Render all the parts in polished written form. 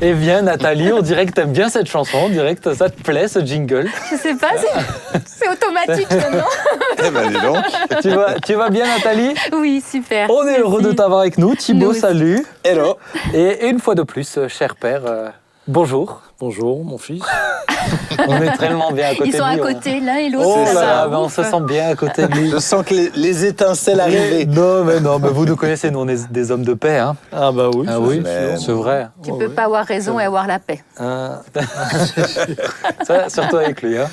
Eh bien, Nathalie, on dirait que t'aimes bien cette chanson, on dirait que ça te plaît, ce jingle. Je sais pas, c'est automatique maintenant. Eh ben, dis donc. Tu vas bien, Nathalie? Oui, super. On est heureux de t'avoir avec nous. Thibaut, Nous aussi. salut. Hello. Et une fois de plus, cher père, bonjour. Bonjour, mon fils. On est tellement bien à côté Ils sont de à lui. côté, l'un et l'autre. Oh ça là là, va, mais on ouf. se sent bien à côté de lui. Je sens que les étincelles arrivaient. Non, mais vous nous connaissez, nous on est des hommes de paix. Hein. Ah bah oui. Ah ça, oui, mais- c'est vrai. Tu peux pas avoir raison et avoir la paix. Ah, Ça, surtout avec lui. Hein.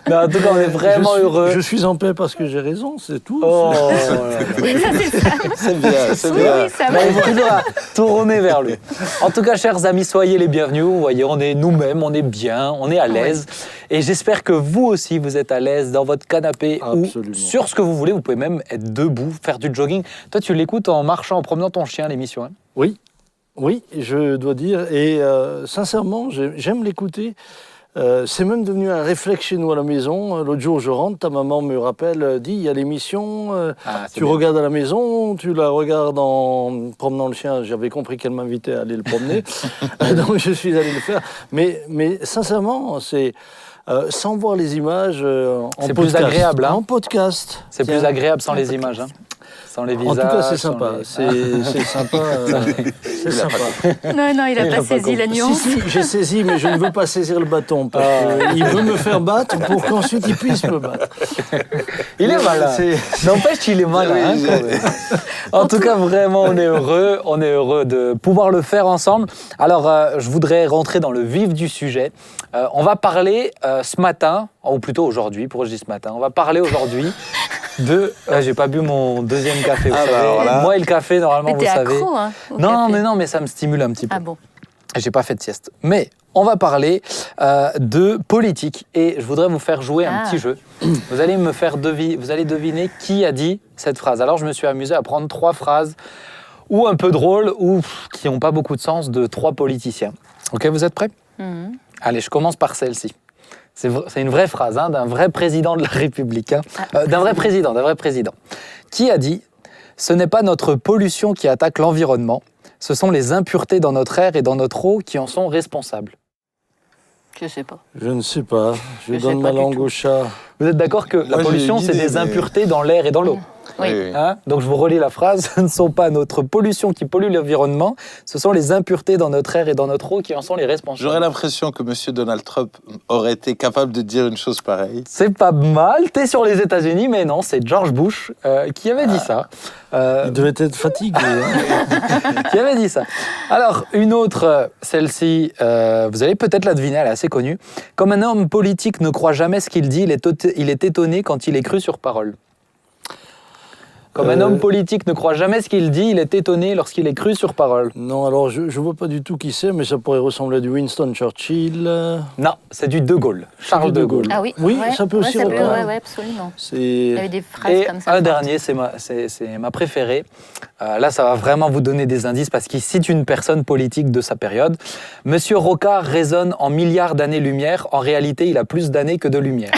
Mais en tout cas, on est vraiment je suis, heureux. Je suis en paix parce que j'ai raison, c'est tout. Oh là là. Ça, c'est ça. C'est bien, c'est Oui, bien. oui, ça va. Mais il faut toujours tourner vers lui. En tout cas, chers amis, soyez les bienvenus. Vous voyez, on est nous-mêmes, on est bien, on est à l'aise. Et j'espère que vous aussi, vous êtes à l'aise dans votre canapé Absolument. ou sur ce que vous voulez. Vous pouvez même être debout, faire du jogging. Toi, tu l'écoutes en marchant, en promenant ton chien, l'émission. Hein. Oui, je dois dire. Et sincèrement, j'aime l'écouter. C'est même devenu un réflexe chez nous à la maison. L'autre jour, je rentre, ta maman me rappelle, dit, il y a l'émission, Ah, c'est tu bien. regardes à la maison, tu la regardes en promenant le chien. J'avais compris qu'elle m'invitait à aller le promener, donc je suis allé le faire. Mais sincèrement, c'est sans voir les images en C'est podcast. plus agréable, hein. En podcast. C'est Tiens. plus agréable sans les images. Hein. Sans les visages. En tout cas, c'est sans sympa. les- C'est sympa. C'est sympa. Non, il a pas saisi la nuance. Si, j'ai saisi, mais je ne veux pas saisir le bâton. Parce qu'il veut me faire battre pour qu'ensuite il puisse me battre. Il est malin. N'empêche, il est malin. Oui, hein, quand même. En tout cas, vraiment, on est heureux. On est heureux de pouvoir le faire ensemble. Alors, je voudrais rentrer dans le vif du sujet. On va parler ce matin, ou plutôt aujourd'hui, pourquoi je dis ce matin, on va parler aujourd'hui de... j'ai pas bu mon deuxième café, vous Ah bah savez. alors là. Moi et le café, normalement, Mais vous t'es savez. accro, hein, au Non, café. mais ça me stimule un petit peu. Ah bon. J'ai pas fait de sieste. Mais on va parler de politique et je voudrais vous faire jouer un Ah. petit jeu. Vous allez me faire vous allez deviner qui a dit cette phrase. Alors je me suis amusé à prendre 3 phrases ou un peu drôles ou qui n'ont pas beaucoup de sens de 3 politiciens. Ok, vous êtes prêts? Mhm. Allez, je commence par celle-ci. C'est une vraie phrase hein, d'un vrai président de la République. Hein. D'un vrai président. Qui a dit « Ce n'est pas notre pollution qui attaque l'environnement, ce sont les impuretés dans notre air et dans notre eau qui en sont responsables. » Je sais pas. Je ne sais pas. Je Je sais donne pas ma du langue tout. au chat. Vous êtes d'accord que la Moi, j'ai pollution, une c'est idée, des mais- impuretés dans l'air et dans l'eau? Oui. Hein? Donc je vous relis la phrase, ce ne sont pas notre pollution qui pollue l'environnement, ce sont les impuretés dans notre air et dans notre eau qui en sont les responsables. J'aurais l'impression que M. Donald Trump aurait été capable de dire une chose pareille. C'est pas mal, t'es sur les États-Unis, mais non, c'est George Bush qui avait dit ça. Il devait être fatigué. hein. Qui avait dit ça. Alors, une autre, celle-ci, vous allez peut-être la deviner, elle est assez connue. Comme un homme politique ne croit jamais ce qu'il dit, il est étonné quand il est cru sur parole. Comme un homme politique ne croit jamais ce qu'il dit, il est étonné lorsqu'il est cru sur parole. Non, alors je ne vois pas du tout qui c'est, mais ça pourrait ressembler à du Winston Churchill. Non, c'est du De Gaulle, Charles de Gaulle. Ah oui. Oui, ouais, ça peut aussi ouais, reprendre. ouais, absolument. Il y avait C'est des phrases Et comme ça. un dernier, c'est ma préférée. Là, ça va vraiment vous donner des indices parce qu'il cite une personne politique de sa période. Monsieur Rocard résonne en milliards d'années-lumière. En réalité, il a plus d'années que de lumière.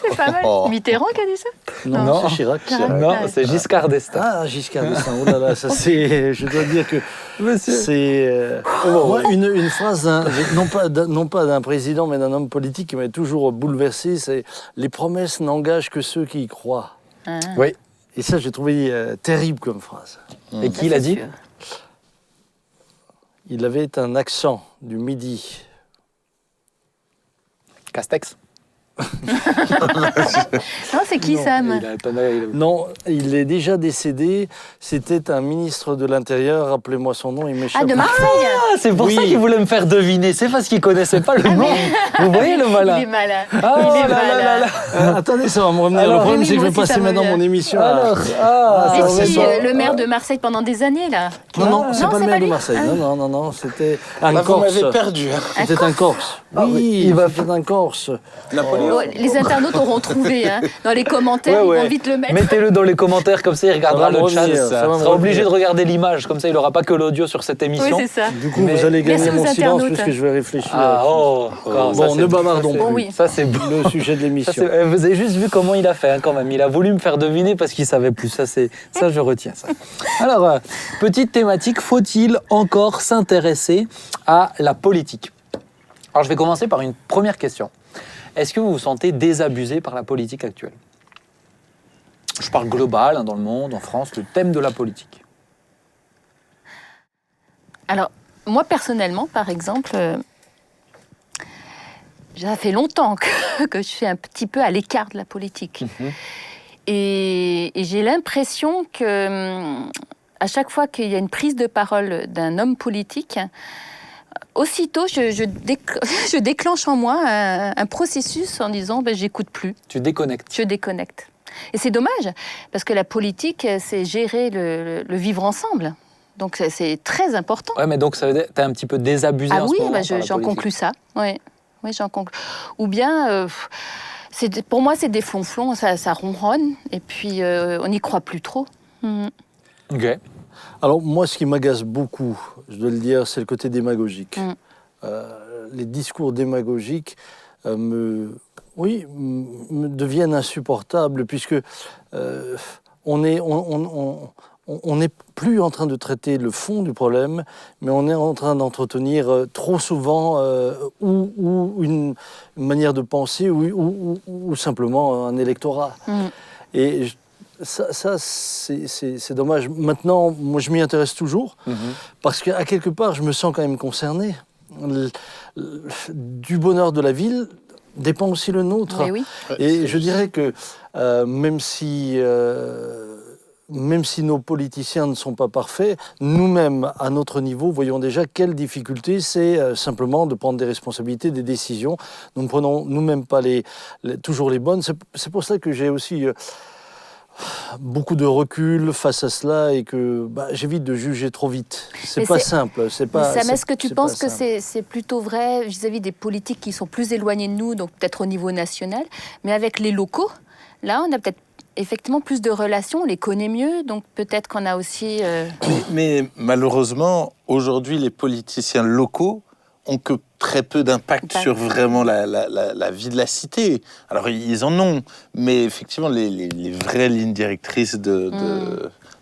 C'est pas mal. Oh. Mitterrand qui a dit ça? non, Non. c'est Chirac. Chirac. Non, c'est Giscard d'Estaing. Ah, Giscard d'Estaing. Oh là là, ça c'est. Je dois dire que Monsieur. c'est. Moi, une phrase, non pas d'un président, mais d'un homme politique qui m'a toujours bouleversé, c'est les promesses n'engagent que ceux qui y croient. Ah, Oui. Et ça, j'ai trouvé terrible comme phrase. Et qui l'a c'est dit? sûr. Il avait un accent du Midi. Castex. Non, c'est qui, Non, Sam? Non, il est déjà décédé. C'était un ministre de l'Intérieur. Rappelez-moi son nom, il m'échappe. Ah, de Marseille? Ah, c'est pour Oui. ça qu'il voulait me faire deviner. C'est parce qu'il connaissait pas le nom. Vous voyez le malin? Il est malin. Ah, il est là, là, là, là. Attendez, ça va me revenir. Alors, Le problème, oui, c'est que je moi vais aussi, ça passer me maintenant revient. mon émission. Alors, Mais ça si, remet pas. le maire de Marseille pendant des années, là. Non, c'est pas le maire de lui. Marseille. Non, c'était un Là, vous Corse. m'avez perdu. Hein. C'était un Corse. Ah oui, Oui, il va c'était un Corse. Napoléon. Oh, les internautes auront trouvé. Hein. Dans les commentaires, Ouais, ils ouais. vont vite le mettre. Mettez-le dans les commentaires, comme ça il regardera Ça va le me chat. revenir, Il ça va me sera obligé de revenir. regarder l'image, comme ça il n'aura pas que l'audio sur cette Oui, émission. c'est ça. Du coup, Mais- vous allez gagner Merci aux mon silence internautes. puisque je vais réfléchir. Ah, oh, encore, ça, Bon, c'est- ne bavardons ça, c'est- plus. oui. Ça c'est beau. Le sujet de Ça, l'émission. c'est- vous avez juste vu comment il a fait, hein, quand même. Il a voulu me faire deviner parce qu'il savait plus. Ça, je retiens ça. Alors, petite thématique, faut-il encore s'intéresser à la politique? Alors, je vais commencer par une première question. Est-ce que vous vous sentez désabusé par la politique actuelle? Je parle global, hein, dans le monde, en France, le thème de la politique. Alors, moi, personnellement, par exemple, ça fait longtemps que je suis un petit peu à l'écart de la politique. Et j'ai l'impression que, à chaque fois qu'il y a une prise de parole d'un homme politique, aussitôt, je déclenche en moi un processus en disant ben, j'écoute plus, Tu déconnectes. je déconnecte. Et c'est dommage, parce que la politique, c'est gérer le vivre ensemble. Donc c'est très important. Ouais, mais donc ça veut dire que tu es un petit peu désabusé Ah en oui, ce moment bah, par la j'en politique. conclus ça. Oui, j'en conclus. Ou bien, pour moi, c'est des flonflons, ça ronronne, et puis on n'y croit plus trop. Mhm. Ok. Alors moi, ce qui m'agace beaucoup, je dois le dire, c'est le côté démagogique. Mm. Les discours démagogiques me deviennent insupportables puisque on n'est plus en train de traiter le fond du problème, mais on est en train d'entretenir trop souvent ou une manière de penser ou simplement un électorat. Mm. Et ça c'est dommage. Maintenant, moi, je m'y intéresse toujours, parce qu'à quelque part, je me sens quand même concerné. Du bonheur de la ville dépend aussi le nôtre. Oui, oui. Et je dirais que même si nos politiciens ne sont pas parfaits, nous-mêmes, à notre niveau, voyons déjà quelle difficulté c'est simplement de prendre des responsabilités, des décisions. Nous ne prenons nous-mêmes pas toujours les bonnes. C'est pour ça que j'ai aussi beaucoup de recul face à cela et que j'évite de juger trop vite. C'est Mais pas c'est- simple. C'est pas. Mais Sam, est-ce que tu c'est penses pas que simple. c'est plutôt vrai vis-à-vis des politiques qui sont plus éloignés de nous, donc peut-être au niveau national, mais avec les locaux, là, on a peut-être effectivement plus de relations, on les connaît mieux, donc peut-être qu'on a aussi... Mais malheureusement, aujourd'hui, les politiciens locaux ont que très peu d'impact sur vraiment la vie de la cité. Alors, ils en ont, mais effectivement, les vraies lignes directrices de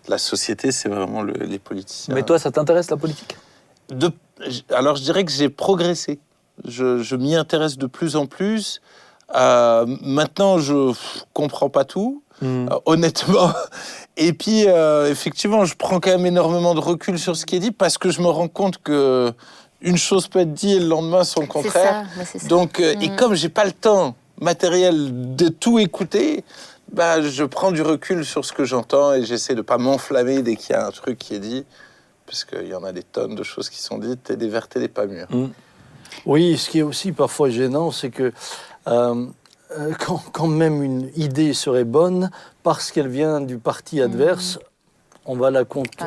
la société, c'est vraiment les politiciens. Mais toi, ça t'intéresse la politique? Alors, je dirais que j'ai progressé. Je m'y intéresse de plus en plus. Maintenant, je comprends pas tout, honnêtement. Et puis, effectivement, je prends quand même énormément de recul sur ce qui est dit parce que je me rends compte que une chose peut être dite et le lendemain son contraire. C'est ça. Donc, et comme j'ai pas le temps matériel de tout écouter, je prends du recul sur ce que j'entends et j'essaie de pas m'enflammer dès qu'il y a un truc qui est dit, parce qu'il y en a des tonnes de choses qui sont dites, et des vertes et des pas mûres. Oui, ce qui est aussi parfois gênant, c'est que quand même une idée serait bonne, parce qu'elle vient du parti adverse, on va la,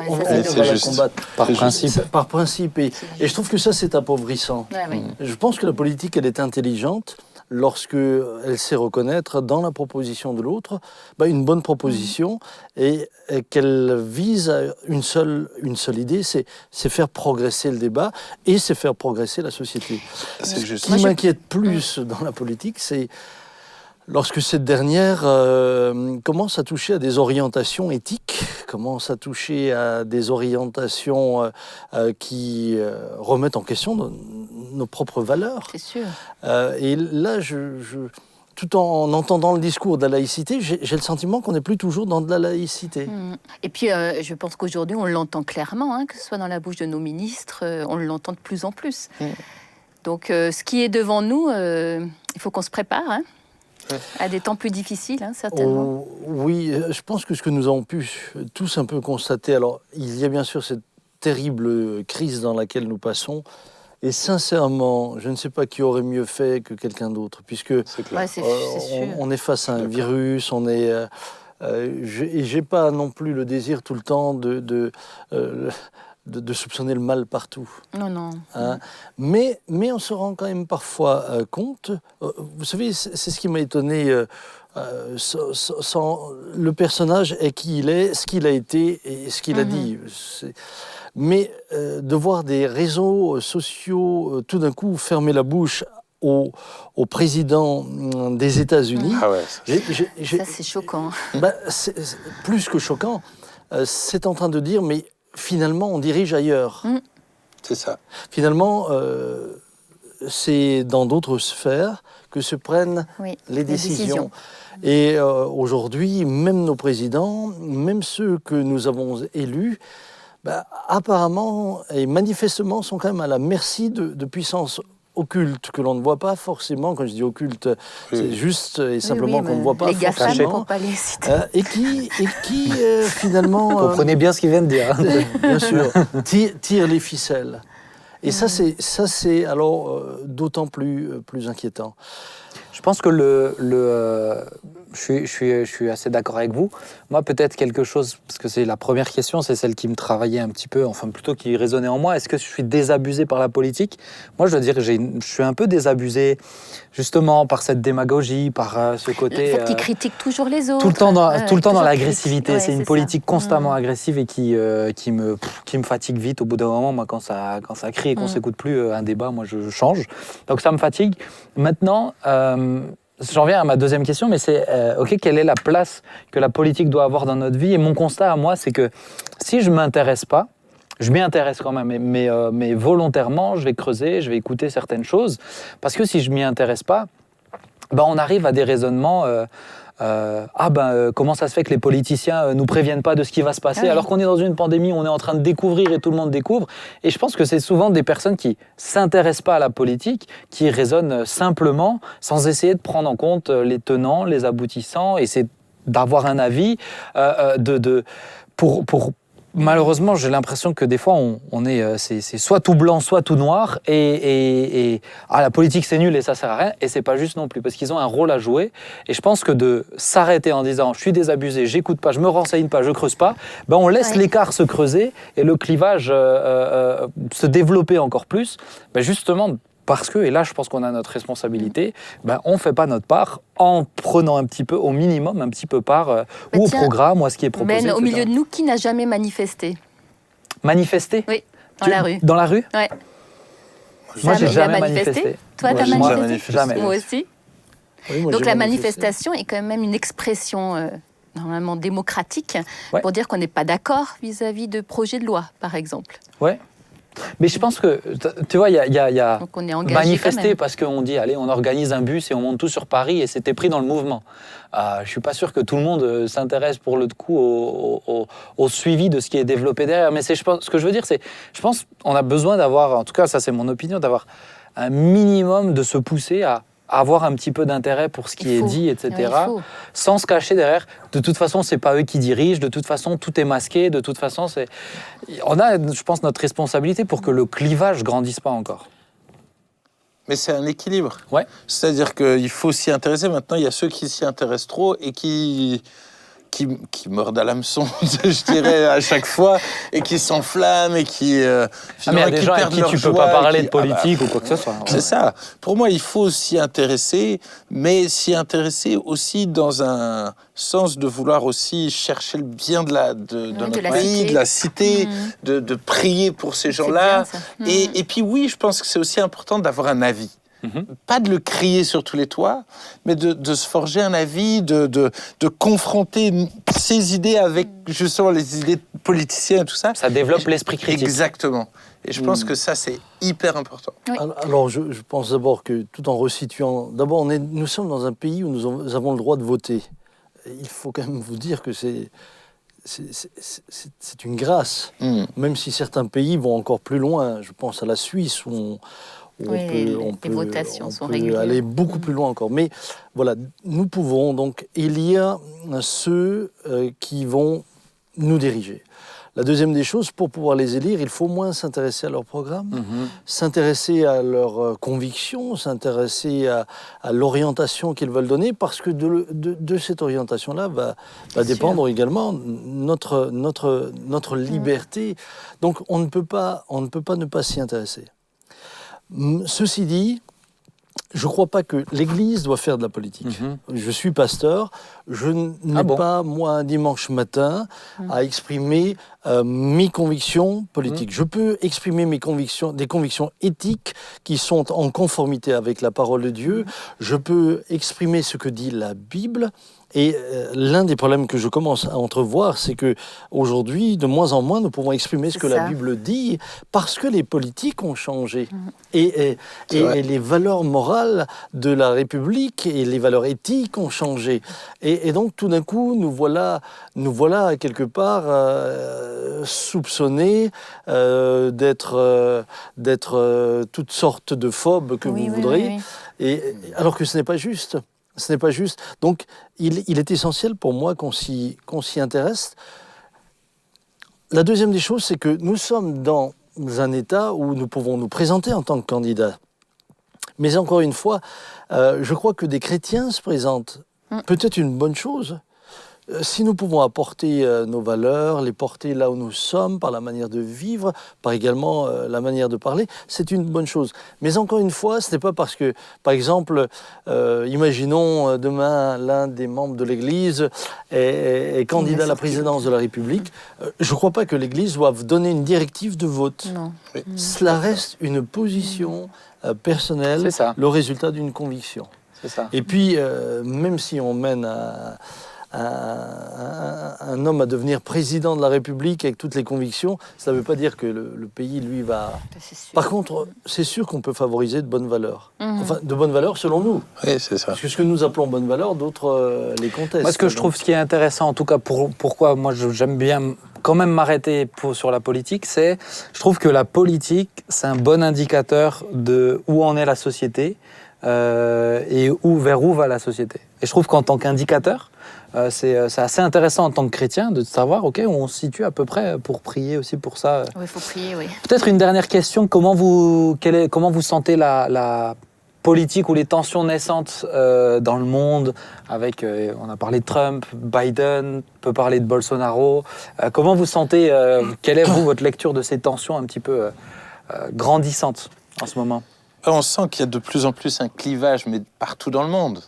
on va c'est la juste. combattre. Par principe. Par principe. Et je trouve que ça, c'est appauvrissant. Ouais, oui. Je pense que la politique, elle est intelligente lorsqu'elle sait reconnaître dans la proposition de l'autre une bonne proposition et qu'elle vise à une seule idée, c'est faire progresser le débat et c'est faire progresser la société. C'est Ce juste. qui m'inquiète plus dans la politique, c'est lorsque cette dernière commence à toucher à des orientations éthiques, commence à toucher à des orientations qui remettent en question nos propres valeurs. C'est sûr. Et là, tout en entendant le discours de la laïcité, j'ai le sentiment qu'on n'est plus toujours dans de la laïcité. Et puis, je pense qu'aujourd'hui, on l'entend clairement, hein, que ce soit dans la bouche de nos ministres, on l'entend de plus en plus. Donc, ce qui est devant nous, il faut qu'on se prépare, hein, à des temps plus difficiles, hein, certainement. Oui, je pense que ce que nous avons pu tous un peu constater, alors il y a bien sûr cette terrible crise dans laquelle nous passons, et sincèrement, je ne sais pas qui aurait mieux fait que quelqu'un d'autre, puisque C'est clair. Ouais, c'est sûr. on est face à un virus, on est... et j'ai pas non plus le désir tout le temps de soupçonner le mal partout. Non, non. Hein. Mais on se rend quand même parfois compte, vous savez, c'est ce qui m'a étonné, le personnage est qui il est, ce qu'il a été et ce qu'il a dit. Mais de voir des réseaux sociaux tout d'un coup fermer la bouche au président des États-Unis, Ah ouais. Ça, c'est choquant. c'est plus que choquant. C'est en train de dire, mais finalement, on dirige ailleurs. C'est ça. Finalement, c'est dans d'autres sphères que se prennent les décisions. Et aujourd'hui, même nos présidents, même ceux que nous avons élus, apparemment et manifestement sont quand même à la merci de puissances occultes que l'on ne voit pas forcément. Quand je dis occultes, c'est juste et simplement qu'on ne voit pas les GAFAM, forcément. pour pas les citer. Et qui finalement... Vous comprenez bien ce qu'il vient de dire. Bien sûr, tire les ficelles. Et ça, c'est alors d'autant plus inquiétant. Je pense que je suis assez d'accord avec vous. Moi, peut-être quelque chose, parce que c'est la première question, c'est celle qui me travaillait un petit peu, enfin plutôt qui résonnait en moi. Est-ce que je suis désabusé par la politique ? Moi, je dois dire que je suis un peu désabusé, justement, par cette démagogie, par ce côté... Le fait qu'ils critiquent toujours les autres. Tout le temps dans l'agressivité. Ouais, c'est une politique constamment agressive et qui me fatigue vite. Au bout d'un moment, moi, quand ça crie et qu'on s'écoute plus un débat, moi, je change. Donc ça me fatigue. Maintenant... j'en viens à ma deuxième question, mais c'est quelle est la place que la politique doit avoir dans notre vie ? Et mon constat à moi, c'est que si je m'intéresse pas, je m'y intéresse quand même, mais volontairement, je vais creuser, je vais écouter certaines choses, parce que si je m'y intéresse pas, on arrive à des raisonnements. Comment ça se fait que les politiciens nous préviennent pas de ce qui va se passer alors qu'on est dans une pandémie, on est en train de découvrir et tout le monde découvre. Et je pense que c'est souvent des personnes qui s'intéressent pas à la politique, qui raisonnent simplement sans essayer de prendre en compte les tenants, les aboutissants, et c'est d'avoir un avis Malheureusement, j'ai l'impression que des fois, c'est soit tout blanc, soit tout noir, et la politique c'est nul et ça sert à rien, et c'est pas juste non plus, parce qu'ils ont un rôle à jouer, et je pense que de s'arrêter en disant je suis désabusé, j'écoute pas, je me renseigne pas, je creuse pas, on laisse l'écart se creuser et le clivage se développer encore plus, justement parce que, et là je pense qu'on a notre responsabilité, on ne fait pas notre part en prenant un petit peu, au minimum, un petit peu part ou au programme ou à ce qui est proposé. Mais au milieu de nous, qui n'a jamais manifesté ? Manifester ? Oui, dans la rue. Dans la rue ? Oui. Moi, j'ai jamais manifesté. Toi, tu as manifesté ? Jamais. Moi aussi. Oui, moi, donc j'ai la manifesté. manifestation est quand même une expression normalement démocratique pour dire qu'on n'est pas d'accord vis-à-vis de projets de loi, par exemple. Ouais. Mais je pense que, tu vois, il y a donc on est engagé manifester parce qu'on dit, allez, on organise un bus et on monte tout sur Paris et c'était pris dans le mouvement. Je ne suis pas sûr que tout le monde s'intéresse pour le coup au suivi de ce qui est développé derrière. Mais ce que je veux dire, c'est, je pense qu'on a besoin d'avoir, en tout cas ça c'est mon opinion, d'avoir un minimum de se pousser à avoir un petit peu d'intérêt pour ce qui est dit, etc., sans se cacher derrière. De toute façon, c'est pas eux qui dirigent, de toute façon, tout est masqué, de toute façon, on a, je pense, notre responsabilité pour que le clivage grandisse pas encore. Mais c'est un équilibre. Ouais. C'est-à-dire qu'il faut s'y intéresser. Maintenant, il y a ceux qui s'y intéressent trop et qui mordent à l'hameçon, je dirais, à chaque fois, et qui s'enflamment et qui mais il y a des gens avec qui tu peux pas parler de politique ou quoi que ce soit. C'est ça. Pour moi, il faut s'y intéresser, mais s'y intéresser aussi dans un sens de vouloir aussi chercher le bien de notre pays, de la cité, de prier pour ces gens-là. Et puis oui, je pense que c'est aussi important d'avoir un avis. Pas de le crier sur tous les toits, mais de se forger un avis, de confronter ses idées avec justement les idées politiciennes et tout ça. Ça développe l'esprit critique. Exactement. Et je pense que ça, c'est hyper important. Oui. Alors, je pense d'abord que, tout en resituant, d'abord, nous sommes dans un pays où nous avons le droit de voter. Et il faut quand même vous dire que c'est une grâce, même si certains pays vont encore plus loin. Je pense à la Suisse où on peut aller beaucoup plus loin encore. Mais voilà, nous pouvons, donc, il y a ceux qui vont nous diriger. La deuxième des choses, pour pouvoir les élire, il faut moins s'intéresser à leur programme, s'intéresser à leurs convictions, s'intéresser à l'orientation qu'ils veulent donner, parce que de cette orientation-là va dépendre également notre liberté. Donc on ne peut pas ne pas s'y intéresser. Ceci dit, je ne crois pas que l'Église doit faire de la politique. Je suis pasteur, je n'ai pas, moi, un dimanche matin, à exprimer mes convictions politiques. Je peux exprimer des convictions éthiques qui sont en conformité avec la parole de Dieu. Je peux exprimer ce que dit la Bible. Et l'un des problèmes que je commence à entrevoir, c'est que aujourd'hui, de moins en moins, nous pouvons exprimer ce que la Bible dit, parce que les politiques ont changé. Et les valeurs morales de la République et les valeurs éthiques ont changé. Et donc, tout d'un coup, nous voilà quelque part soupçonnés d'être toutes sortes de phobes que vous voudrez. Alors que ce n'est pas juste. Ce n'est pas juste. Donc, il est essentiel pour moi qu'on s'y intéresse. La deuxième des choses, c'est que nous sommes dans un état où nous pouvons nous présenter en tant que candidats. Mais encore une fois, je crois que des chrétiens se présentent. Peut-être une bonne chose. Si nous pouvons apporter nos valeurs, les porter là où nous sommes, par la manière de vivre, par également la manière de parler, c'est une bonne chose. Mais encore une fois, ce n'est pas parce que, par exemple, imaginons demain l'un des membres de l'Église est candidat à la présidence de la République. Je ne crois pas que l'Église doive donner une directive de vote. Non. Cela reste une position personnelle, le résultat d'une conviction. C'est ça. Et puis, même si on mène un homme à devenir président de la République avec toutes les convictions, ça ne veut pas dire que le pays, lui, va... Par contre, c'est sûr qu'on peut favoriser de bonnes valeurs. Enfin, de bonnes valeurs selon nous. Oui, c'est ça. Parce que ce que nous appelons bonnes valeurs, d'autres les contestent. Moi, ce que je trouve, ce qui est intéressant, en tout cas, pourquoi moi j'aime bien quand même m'arrêter sur la politique, c'est, je trouve que la politique, c'est un bon indicateur de où en est la société et vers où va la société. Et je trouve qu'en tant qu'indicateur, c'est assez intéressant en tant que chrétien de savoir où on se situe à peu près pour prier aussi pour ça. Oui, il faut prier, oui. Peut-être une dernière question, comment vous sentez la politique ou les tensions naissantes dans le monde avec, on a parlé de Trump, Biden, on peut parler de Bolsonaro. Comment vous sentez, quelle est votre lecture de ces tensions un petit peu grandissantes en ce moment ? On sent qu'il y a de plus en plus un clivage, mais partout dans le monde.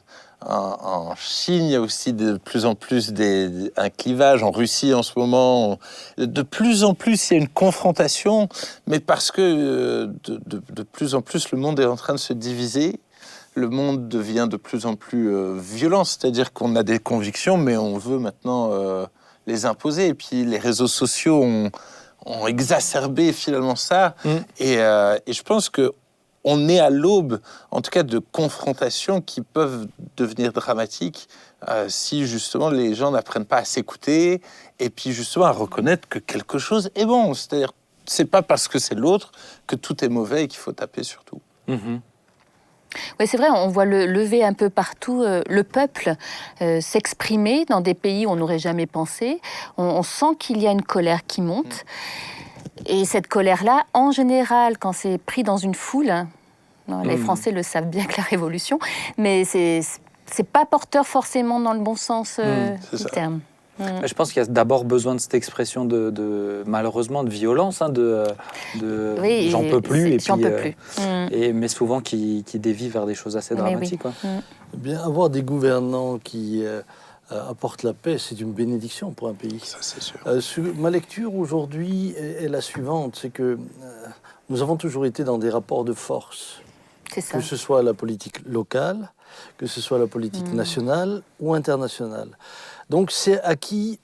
En Chine, il y a aussi de plus en plus un clivage. En Russie, en ce moment, de plus en plus, il y a une confrontation, mais parce que de plus en plus, le monde est en train de se diviser. Le monde devient de plus en plus violent, c'est-à-dire qu'on a des convictions, mais on veut maintenant les imposer. Et puis, les réseaux sociaux ont exacerbé finalement ça. Et je pense que on est à l'aube, en tout cas, de confrontations qui peuvent devenir dramatiques si, justement, les gens n'apprennent pas à s'écouter et puis, justement, à reconnaître que quelque chose est bon. C'est-à-dire, c'est pas parce que c'est l'autre que tout est mauvais et qu'il faut taper sur tout. Oui, c'est vrai, on voit lever un peu partout le peuple s'exprimer dans des pays où on n'aurait jamais pensé. On sent qu'il y a une colère qui monte. Et cette colère-là, en général, quand c'est pris dans une foule, les Français le savent bien que la Révolution, mais c'est pas porteur forcément dans le bon sens du terme. Je pense qu'il y a d'abord besoin de cette expression malheureusement, de violence, oui, j'en peux plus. J'en peux plus. Mais souvent qui dévie vers des choses assez dramatiques. Oui. Quoi. Bien, avoir des gouvernants qui apportent la paix, c'est une bénédiction pour un pays. Ça, c'est sûr. Ma lecture aujourd'hui est la suivante, c'est que nous avons toujours été dans des rapports de force. C'est ça. Que ce soit la politique locale, que ce soit la politique nationale ou internationale. Donc c'est à qui,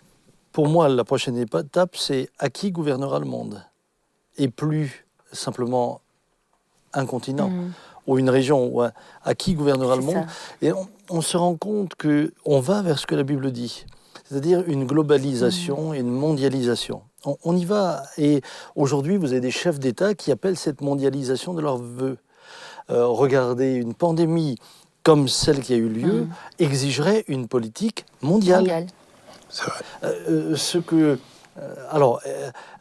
pour moi, la prochaine étape, c'est à qui gouvernera le monde. Et plus simplement un continent ou une région, ou à qui gouvernera le monde. Et on se rend compte qu'on va vers ce que la Bible dit, c'est-à-dire une globalisation et une mondialisation. On y va. Et aujourd'hui, vous avez des chefs d'État qui appellent cette mondialisation de leur vœu. Regardez, une pandémie comme celle qui a eu lieu exigerait une politique mondiale. C'est vrai. Ce que Alors,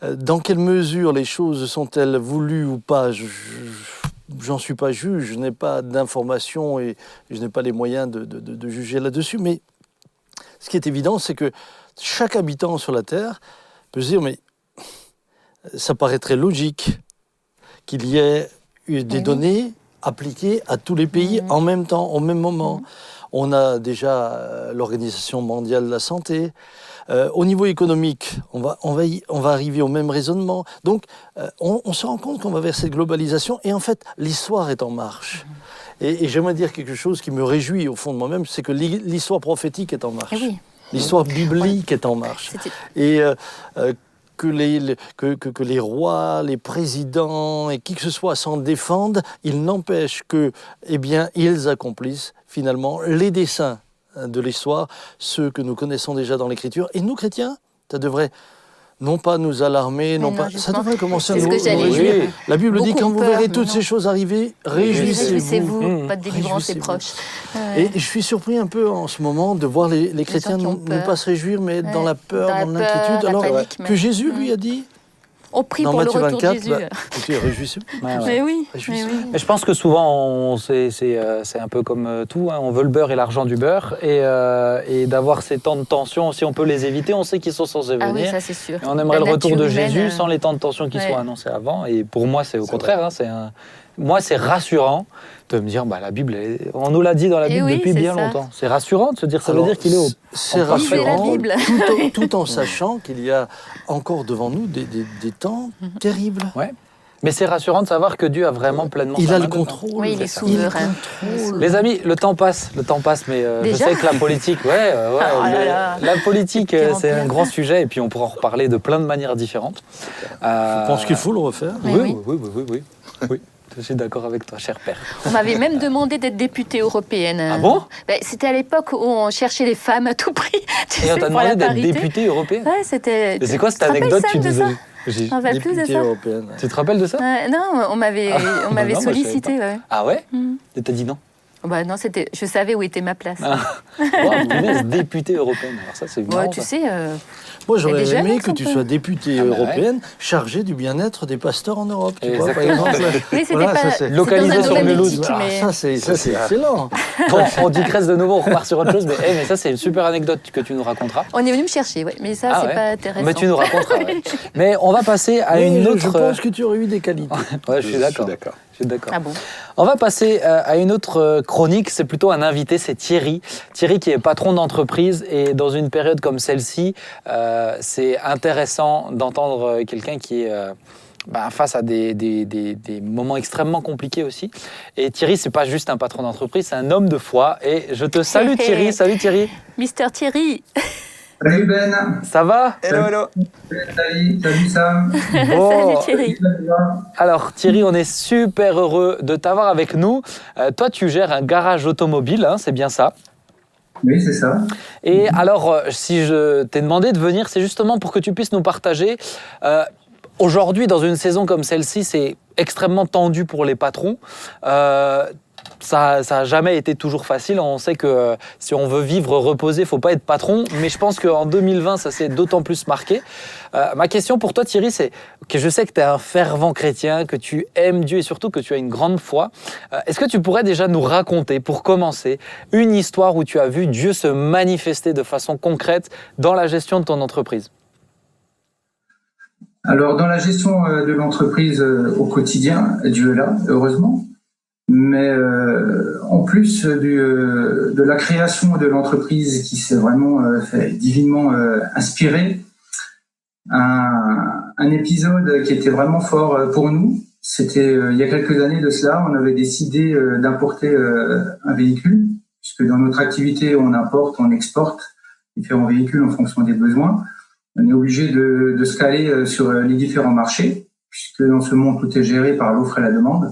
dans quelle mesure les choses sont-elles voulues ou pas, j'en suis pas juge, je n'ai pas d'informations et je n'ai pas les moyens de juger là-dessus. Mais ce qui est évident, c'est que chaque habitant sur la Terre peut se dire, mais ça paraîtrait logique qu'il y ait eu des données appliquées à tous les pays en même temps, au même moment. On a déjà l'Organisation mondiale de la santé. Au niveau économique, on va arriver au même raisonnement. Donc, on se rend compte qu'on va vers cette globalisation. Et en fait, l'histoire est en marche. Et j'aimerais dire quelque chose qui me réjouit au fond de moi-même, c'est que l'histoire prophétique est en marche. Eh oui. L'histoire biblique est en marche. Et que les rois, les présidents et qui que ce soit s'en défendent, il n'empêche que, eh bien, ils accomplissent finalement les desseins de l'histoire, ceux que nous connaissons déjà dans l'Écriture. Et nous, chrétiens, ça devrait non pas nous alarmer, ça devrait commencer à nous réjouir. Oui. La Bible dit, quand vous verrez toutes non. ces choses arriver, réjouissez-vous. Votre délivrance est proche. Et je suis surpris un peu en ce moment de voir les chrétiens ne pas se réjouir, mais être dans la peur, dans l'inquiétude. Alors que Jésus lui a dit, on prie dans pour Matthieu le retour 24, de Jésus. Écoutez, réjouissez-vous. Mais oui. Mais je pense que souvent, c'est un peu comme tout. On veut le beurre et l'argent du beurre. Et d'avoir ces temps de tension, si on peut les éviter, on sait qu'ils sont censés venir. Ah oui, ça c'est sûr. Et on aimerait le retour de Jésus sans les temps de tension qui sont annoncés avant. Et pour moi, c'est au contraire. Moi, c'est rassurant de me dire, la Bible, on nous l'a dit dans la Bible depuis bien longtemps. C'est rassurant de se dire, ça veut dire qu'il est au... C'est rassurant, tout en sachant qu'il y a encore devant nous des temps terribles. Ouais. Mais c'est rassurant de savoir que Dieu a vraiment pleinement... Il a le contrôle. Oui, il est souverain. Les amis, le temps passe, mais je sais que la politique, la politique, c'est un grand sujet, et puis on pourra en reparler de plein de manières différentes. Je pense qu'il faut le refaire. Oui. Je suis d'accord avec toi, cher père. On m'avait même demandé d'être députée européenne. Ah bon ? C'était à l'époque où on cherchait les femmes à tout prix. Et on t'a demandé d'être députée européenne ? Ouais, c'était... Et c'est quoi cette anecdote que tu nous as... Je me rappelle plus de ça. Européenne. Tu te rappelles de ça ? Non, on m'avait sollicité. Ah ouais ? Et t'as dit non ? Non, je savais où était ma place. Députée européenne. Alors ça, c'est marrant. Tu sais... Moi, j'aurais aimé que tu sois députée européenne chargée du bien-être des pasteurs en Europe. Tu vois, par exemple. Oui, c'était pas... Localisé sur Mulhouse. Ça, c'est excellent. Bon, on digresse de nouveau, on repart sur autre chose. Mais ça, c'est une super anecdote que tu nous raconteras. On est venu me chercher, mais ça, c'est pas intéressant. Mais tu nous raconteras. Mais on va passer à une autre... Je pense que tu aurais eu des qualités. Ouais, je suis d'accord. Je suis d'accord. Ah bon. On va passer à une autre chronique. C'est plutôt un invité, c'est Thierry. Thierry qui est patron d'entreprise. Et dans une période comme celle-ci, c'est intéressant d'entendre quelqu'un qui est face à des moments extrêmement compliqués aussi. Et Thierry, c'est pas juste un patron d'entreprise, c'est un homme de foi. Et je te salue Thierry. Salut Thierry. Mister Thierry. Salut Ben. Ça va ? Hello. Salut Sam. Bon. Salut Thierry. Alors Thierry, on est super heureux de t'avoir avec nous. Toi, tu gères un garage automobile, c'est bien ça ? Oui, c'est ça. Et alors, si je t'ai demandé de venir, c'est justement pour que tu puisses nous partager. Aujourd'hui, dans une saison comme celle-ci, c'est extrêmement tendu pour les patrons. Ça n'a jamais été toujours facile. On sait que si on veut vivre reposé, il ne faut pas être patron. Mais je pense qu'en 2020, ça s'est d'autant plus marqué. Ma question pour toi, Thierry, c'est que je sais que tu es un fervent chrétien, que tu aimes Dieu et surtout que tu as une grande foi. Est-ce que tu pourrais déjà nous raconter, pour commencer, une histoire où tu as vu Dieu se manifester de façon concrète dans la gestion de ton entreprise ? Alors, dans la gestion de l'entreprise au quotidien, Dieu est là, heureusement. Mais en plus de la création de l'entreprise qui s'est vraiment fait divinement inspiré, un épisode qui était vraiment fort pour nous, c'était il y a quelques années de cela, on avait décidé d'importer un véhicule, puisque dans notre activité, on importe, on exporte différents véhicules en fonction des besoins. On est obligé de se caler sur les différents marchés, puisque dans ce monde, tout est géré par l'offre et la demande.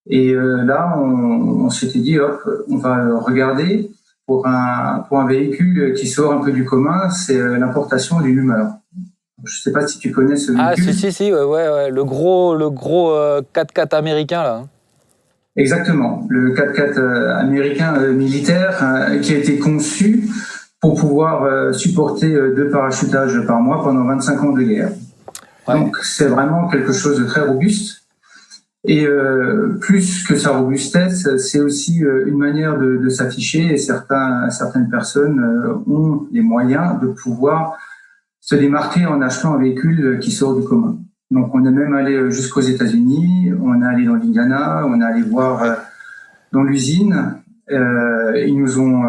Et là, on s'était dit, hop, on va regarder pour un véhicule qui sort un peu du commun, c'est l'importation d'une Hummer. Je ne sais pas si tu connais ce véhicule. Ah, si, ouais. Le gros 4x4 américain, là. Exactement. Le 4x4 américain militaire qui a été conçu pour pouvoir supporter 2 parachutages par mois pendant 25 ans de guerre. Ouais. Donc c'est vraiment quelque chose de très robuste. Et plus que sa robustesse, c'est aussi une manière de s'afficher, et certaines personnes ont les moyens de pouvoir se démarquer en achetant un véhicule qui sort du commun. Donc on est même allé jusqu'aux États-Unis, on est allé dans l'Indiana, on est allé voir dans l'usine. Ils nous ont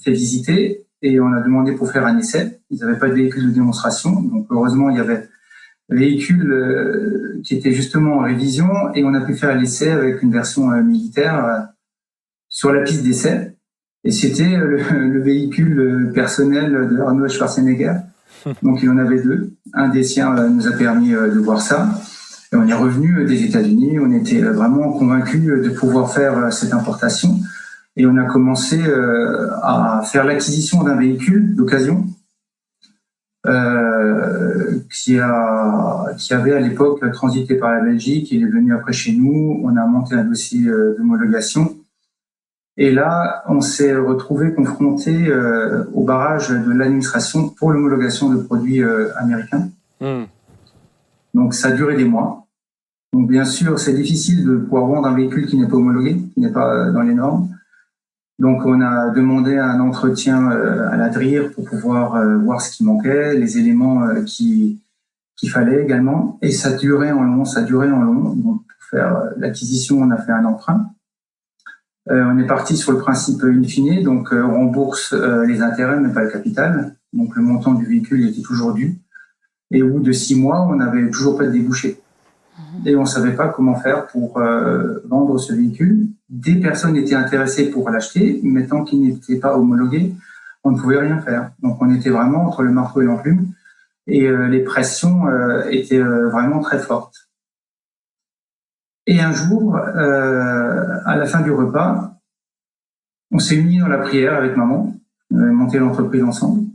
fait visiter et on a demandé pour faire un essai. Ils n'avaient pas de véhicule de démonstration, donc heureusement il y avait un véhicule qui était justement en révision et on a pu faire l'essai avec une version militaire sur la piste d'essai. Et c'était le véhicule personnel de Arnold Schwarzenegger. Donc il en avait 2. Un des siens nous a permis de voir ça. Et on est revenu des États-Unis. On était vraiment convaincus de pouvoir faire cette importation. Et on a commencé à faire l'acquisition d'un véhicule d'occasion qui avait à l'époque transité par la Belgique. Il est venu après chez nous. On a monté un dossier d'homologation. Et là, on s'est retrouvé confronté au barrage de l'administration pour l'homologation de produits américains. Donc, ça a duré des mois. Donc, bien sûr, c'est difficile de pouvoir vendre un véhicule qui n'est pas homologué, qui n'est pas dans les normes. Donc, on a demandé un entretien à la DRIR pour pouvoir voir ce qui manquait, les éléments qu'il fallait également. Et ça durait en long, Donc, pour faire l'acquisition, on a fait un emprunt. On est parti sur le principe in fine, donc on rembourse les intérêts, mais pas le capital. Donc le montant du véhicule était toujours dû. Et au bout de 6 mois, on n'avait toujours pas de débouché. Et on ne savait pas comment faire pour vendre ce véhicule. Des personnes étaient intéressées pour l'acheter, mais tant qu'il n'était pas homologué, on ne pouvait rien faire. Donc on était vraiment entre le marteau et l'enclume. Et les pressions étaient vraiment très fortes. Et un jour, à la fin du repas, on s'est unis dans la prière avec maman. On avait monté l'entreprise ensemble.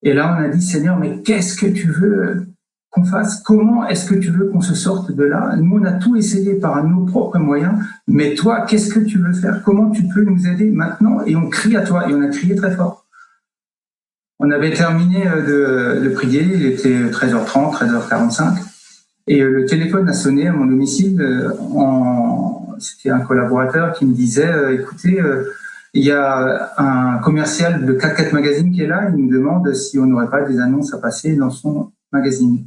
Et là, on a dit, Seigneur, mais qu'est-ce que tu veux qu'on fasse? Comment est-ce que tu veux qu'on se sorte de là? Nous, on a tout essayé par nos propres moyens. Mais toi, qu'est-ce que tu veux faire? Comment tu peux nous aider maintenant? Et on crie à toi. Et on a crié très fort. On avait terminé de prier. Il était 13h30, 13h45. Et le téléphone a sonné à mon domicile. C'était un collaborateur qui me disait écoutez, il y a un commercial de 4x4 Magazine qui est là. Il nous demande si on n'aurait pas des annonces à passer dans son magazine.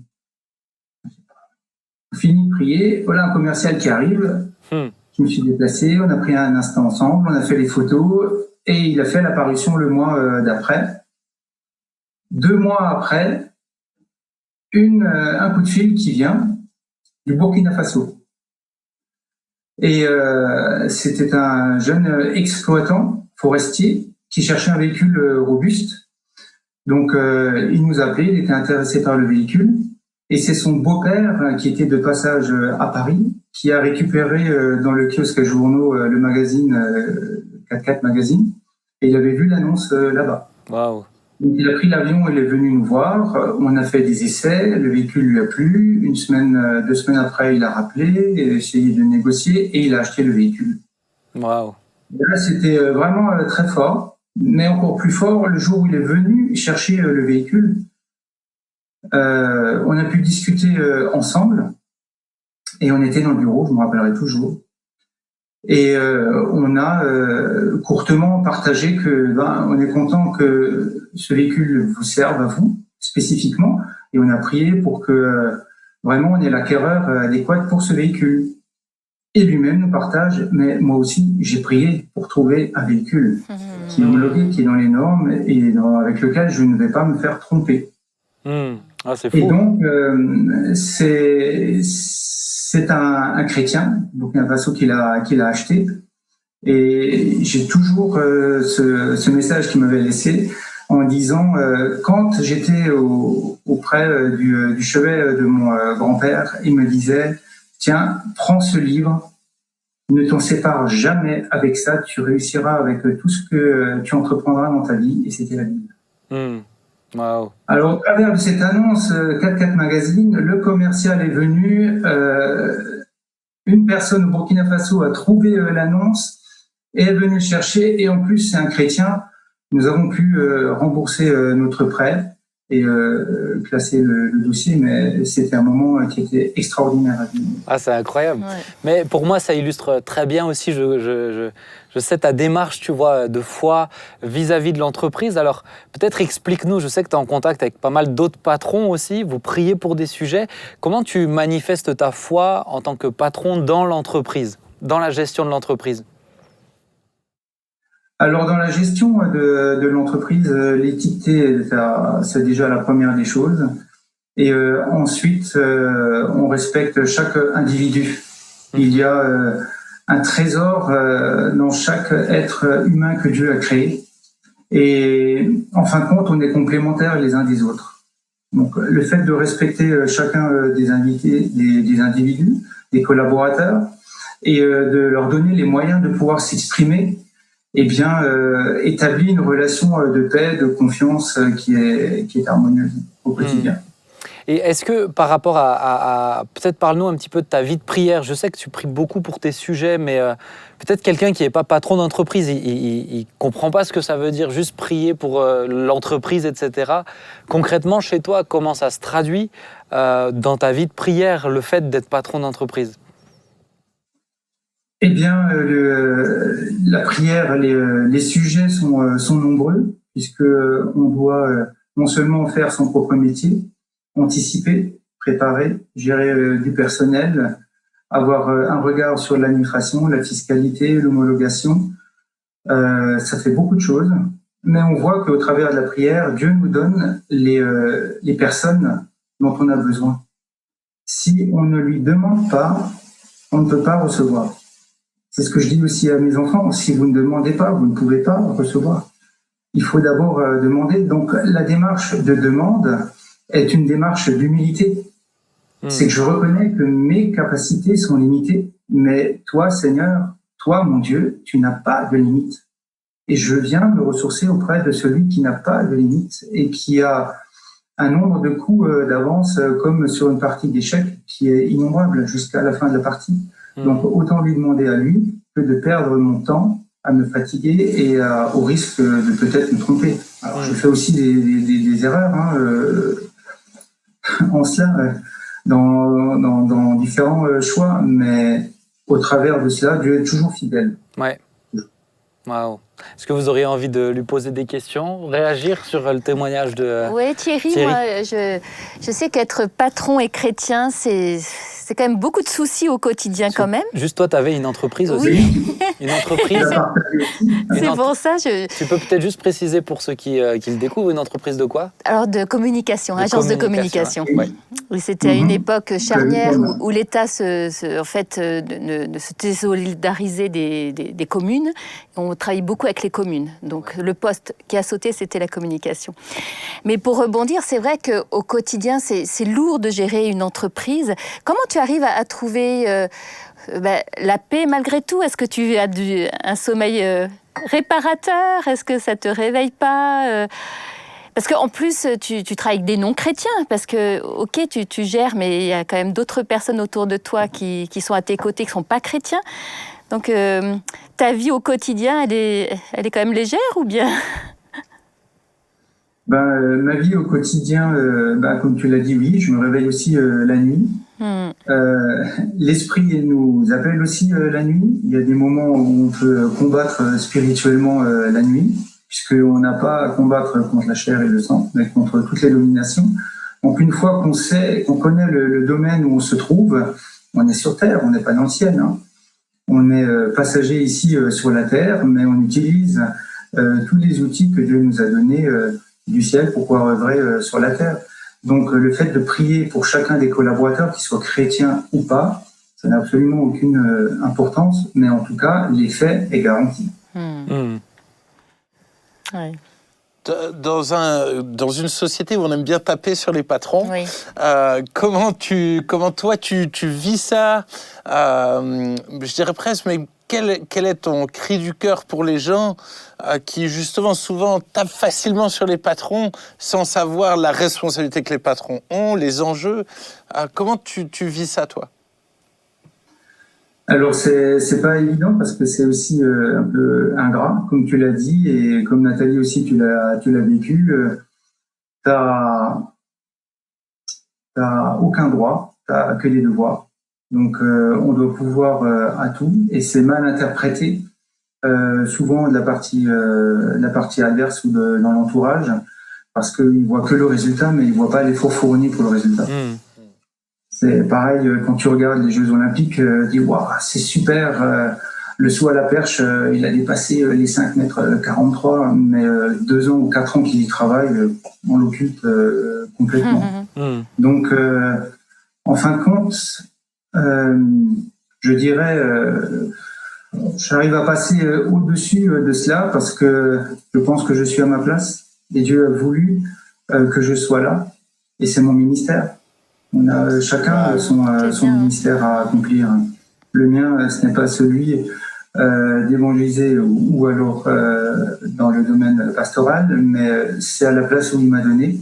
Fini de prier. Voilà un commercial qui arrive. Je me suis déplacé. On a pris un instant ensemble. On a fait les photos. Et il a fait l'apparition le mois d'après. 2 mois après, un coup de fil qui vient du Burkina Faso. Et c'était un jeune exploitant forestier qui cherchait un véhicule robuste. Donc il nous appelait, il était intéressé par le véhicule. Et c'est son beau-père qui était de passage à Paris, qui a récupéré dans le kiosque à journaux le magazine 4x4 Magazine. Et il avait vu l'annonce là-bas. Waouh. Donc, il a pris l'avion, il est venu nous voir. On a fait des essais, le véhicule lui a plu. 2 semaines après, il a rappelé, il a essayé de négocier et il a acheté le véhicule. Waouh. Là, c'était vraiment très fort, mais encore plus fort le jour où il est venu chercher le véhicule. On a pu discuter ensemble et on était dans le bureau, je me rappellerai toujours. Et on a courtement partagé que on est content que ce véhicule vous serve à vous spécifiquement, et on a prié pour que vraiment on ait l'acquéreur adéquat pour ce véhicule. Et lui-même nous partage, mais moi aussi j'ai prié pour trouver un véhicule qui est homologué, qui est dans les normes et avec lequel je ne vais pas me faire tromper. Ah, c'est fou. Et donc c'est un chrétien, Burkina Faso, qui l'a acheté. Et j'ai toujours ce message qu'il m'avait laissé en disant quand j'étais auprès du chevet de mon grand-père, il me disait tiens, prends ce livre, ne t'en sépare jamais avec ça, tu réussiras avec tout ce que tu entreprendras dans ta vie. Et c'était la Bible. Wow. Alors, au travers de cette annonce 4x4 Magazine, le commercial est venu, une personne au Burkina Faso a trouvé l'annonce et est venue le chercher, et en plus c'est un chrétien, Nous avons pu rembourser notre prêt et classer le dossier, mais c'était un moment qui était extraordinaire à vivre. Ah, c'est incroyable. Ouais. Mais pour moi, ça illustre très bien aussi, je sais ta démarche, tu vois, de foi vis-à-vis de l'entreprise. Alors, peut-être explique-nous, je sais que tu es en contact avec pas mal d'autres patrons aussi, vous priez pour des sujets. Comment tu manifestes ta foi en tant que patron dans l'entreprise, dans la gestion de l'entreprise? Alors, dans la gestion de l'entreprise, l'équité, c'est déjà la première des choses. Et ensuite, on respecte chaque individu. Il y a un trésor dans chaque être humain que Dieu a créé. Et en fin de compte, on est complémentaires les uns des autres. Donc, le fait de respecter chacun des individus, des collaborateurs, et de leur donner les moyens de pouvoir s'exprimer, eh bien, établit une relation de paix, de confiance qui est harmonieuse au quotidien. Et est-ce que par rapport à peut-être parle-nous un petit peu de ta vie de prière. Je sais que tu pries beaucoup pour tes sujets, mais peut-être quelqu'un qui n'est pas patron d'entreprise, il ne comprend pas ce que ça veut dire, juste prier pour l'entreprise, etc. Concrètement, chez toi, comment ça se traduit dans ta vie de prière, le fait d'être patron d'entreprise? Eh bien, la prière, les sujets sont nombreux, puisque on doit non seulement faire son propre métier, anticiper, préparer, gérer du personnel, avoir un regard sur l'administration, la fiscalité, l'homologation. Ça fait beaucoup de choses, mais on voit qu'au travers de la prière, Dieu nous donne les personnes dont on a besoin. Si on ne lui demande pas, on ne peut pas recevoir. C'est ce que je dis aussi à mes enfants. Si vous ne demandez pas, vous ne pouvez pas recevoir. Il faut d'abord demander. Donc, la démarche de demande est une démarche d'humilité. C'est que je reconnais que mes capacités sont limitées, mais toi, Seigneur, toi, mon Dieu, tu n'as pas de limite. Et je viens me ressourcer auprès de celui qui n'a pas de limite et qui a un nombre de coups d'avance comme sur une partie d'échecs qui est innombrable jusqu'à la fin de la partie. Donc, autant lui demander à lui que de perdre mon temps à me fatiguer et au risque de peut-être me tromper. Alors, je fais aussi des erreurs en cela, dans différents choix, mais au travers de cela, Dieu est toujours fidèle. Ouais. Waouh. Est-ce que vous auriez envie de lui poser des questions, réagir sur le témoignage de Oui, Thierry. Moi, je sais qu'être patron et chrétien, c'est quand même beaucoup de soucis au quotidien quand même. Juste toi, tu avais une entreprise aussi. Oui. Une entreprise. C'est pour ça. Tu peux peut-être juste préciser pour ceux qui le découvrent, une entreprise de quoi? Alors de communication, agence de communication. Ouais. Oui, c'était à une époque charnière où l'État ne se désolidarisait des communes. On travaille beaucoup avec les communes. Donc le poste qui a sauté, c'était la communication. Mais pour rebondir, c'est vrai qu'au quotidien, c'est lourd de gérer une entreprise. Comment tu arrives à trouver la paix malgré tout? Est-ce que tu as un sommeil réparateur? Est-ce que ça ne te réveille pas Parce qu'en plus, tu travailles avec des non-chrétiens, parce que, ok, tu gères, mais il y a quand même d'autres personnes autour de toi qui sont à tes côtés, qui ne sont pas chrétiens. Donc, ta vie au quotidien, elle est quand même légère ou bien? Ma vie au quotidien, comme tu l'as dit, oui, je me réveille aussi la nuit. L'esprit nous appelle aussi la nuit. Il y a des moments où on peut combattre spirituellement la nuit, puisqu'on n'a pas à combattre contre la chair et le sang, mais contre toutes les dominations. Donc une fois qu'on connaît le domaine où on se trouve, on est sur Terre, on n'est pas dans le ciel. Hein. On est passager ici sur la Terre, mais on utilise tous les outils que Dieu nous a donnés du ciel pour pouvoir œuvrer sur la Terre. Donc le fait de prier pour chacun des collaborateurs, qu'ils soient chrétiens ou pas, ça n'a absolument aucune importance, mais en tout cas, l'effet est garanti. Ouais. Dans une société où on aime bien taper sur les patrons, Oui. comment toi tu vis ça, je dirais presque, mais quel est ton cri du cœur pour les gens qui justement souvent tapent facilement sur les patrons sans savoir la responsabilité que les patrons ont, les enjeux, comment tu vis ça toi? Alors, c'est pas évident parce que c'est aussi un peu ingrat, comme tu l'as dit, et comme Nathalie aussi, tu l'as vécu. T'as aucun droit, t'as que des devoirs. Donc, on doit pouvoir à tout, et c'est mal interprété, souvent de la partie adverse ou dans l'entourage, parce qu'ils voient que le résultat, mais ils voient pas l'effort fourni pour le résultat. C'est pareil quand tu regardes les Jeux Olympiques, dis waouh, c'est super. Le saut à la perche, il a dépassé les 5 mètres 43, mais 2 ans ou 4 ans qu'il y travaille, on l'occulte complètement. Donc, en fin de compte, je dirais, j'arrive à passer au-dessus de cela parce que je pense que je suis à ma place et Dieu a voulu que je sois là, et c'est mon ministère. On a chacun son ministère à accomplir. Le mien, ce n'est pas celui d'évangéliser ou alors dans le domaine pastoral, mais c'est à la place où il m'a donné.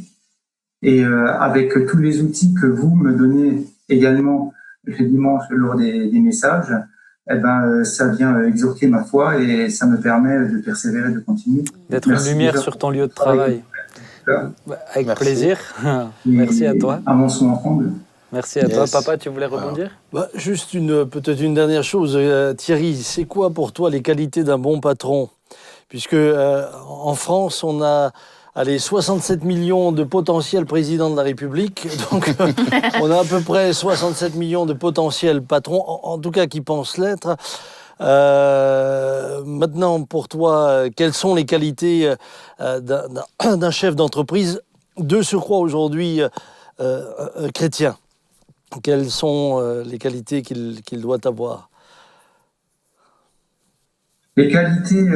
Et avec tous les outils que vous me donnez également le dimanche lors des messages, eh ben, ça vient exhorter ma foi et ça me permet de persévérer, de continuer. D'être une lumière sur ton lieu de travail. Avec plaisir. Merci à toi. Avançons ensemble. Merci à toi. Papa, tu voulais rebondir ? Juste peut-être une dernière chose. Thierry, c'est quoi pour toi les qualités d'un bon patron ? Puisque en France, on a 67 millions de potentiels présidents de la République. Donc, on a à peu près 67 millions de potentiels patrons, en tout cas qui pensent l'être. Maintenant, pour toi, quelles sont les qualités d'un chef d'entreprise, de surcroît aujourd'hui chrétien ? Quelles sont les qualités qu'il doit avoir ? Les qualités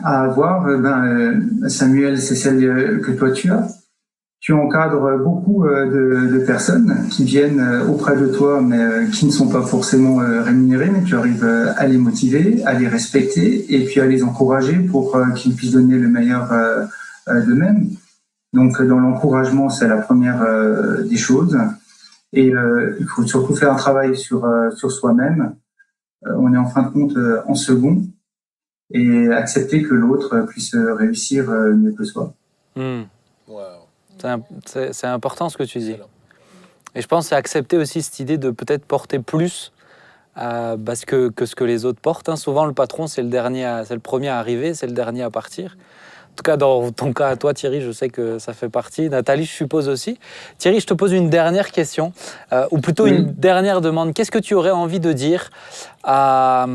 à avoir, Samuel, c'est celle que toi tu as. Tu encadres beaucoup de personnes qui viennent auprès de toi, mais qui ne sont pas forcément rémunérées, mais tu arrives à les motiver, à les respecter et puis à les encourager pour qu'ils puissent donner le meilleur d'eux-mêmes. Donc, dans l'encouragement, c'est la première des choses. Et il faut surtout faire un travail sur soi-même. On est en fin de compte en second, et accepter que l'autre puisse réussir mieux que soi. C'est important ce que tu dis. Et je pense que c'est accepter aussi cette idée de peut-être porter plus que ce que les autres portent. Souvent, le patron, c'est le premier à arriver, c'est le dernier à partir. En tout cas, dans ton cas à toi, Thierry, je sais que ça fait partie. Nathalie, je suppose aussi. Thierry, je te pose une dernière question, ou plutôt une dernière demande. Qu'est-ce que tu aurais envie de dire à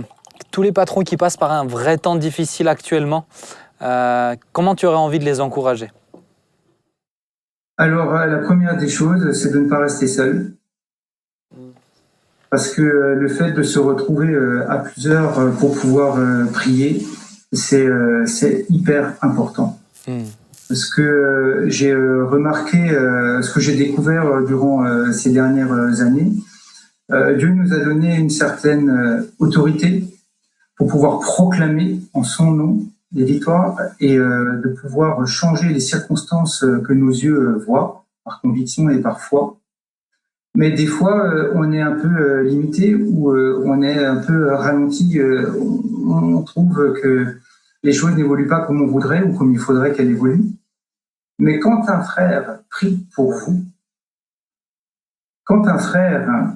tous les patrons qui passent par un vrai temps difficile actuellement ? Comment tu aurais envie de les encourager ? Alors, la première des choses, c'est de ne pas rester seul. Parce que le fait de se retrouver à plusieurs pour pouvoir prier, c'est hyper important. Parce que j'ai remarqué, ce que j'ai découvert durant ces dernières années, Dieu nous a donné une certaine autorité pour pouvoir proclamer en son nom des victoires et de pouvoir changer les circonstances que nos yeux voient, par conviction et par foi. Mais des fois, on est un peu limité ou on est un peu ralenti. On trouve que les choses n'évoluent pas comme on voudrait ou comme il faudrait qu'elles évoluent. Mais quand un frère prie pour vous, quand un frère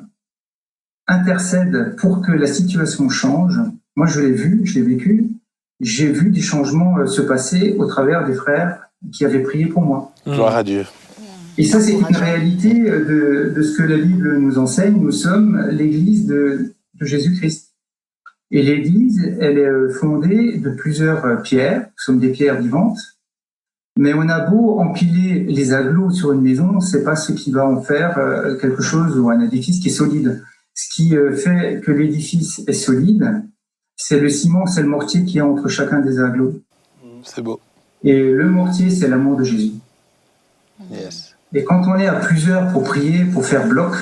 intercède pour que la situation change, moi je l'ai vu, je l'ai vécu, j'ai vu des changements se passer au travers des frères qui avaient prié pour moi. Gloire à Dieu. Et ça, c'est une réalité de ce que la Bible nous enseigne. Nous sommes l'Église de Jésus-Christ. Et l'Église, elle est fondée de plusieurs pierres. Nous sommes des pierres vivantes. Mais on a beau empiler les agglos sur une maison, c'est pas ce qui va en faire quelque chose ou un édifice qui est solide. Ce qui fait que l'édifice est solide, c'est le ciment, c'est le mortier qui est entre chacun des agglos. C'est beau. Et le mortier, c'est l'amour de Jésus. Yes. Et quand on est à plusieurs pour prier, pour faire bloc,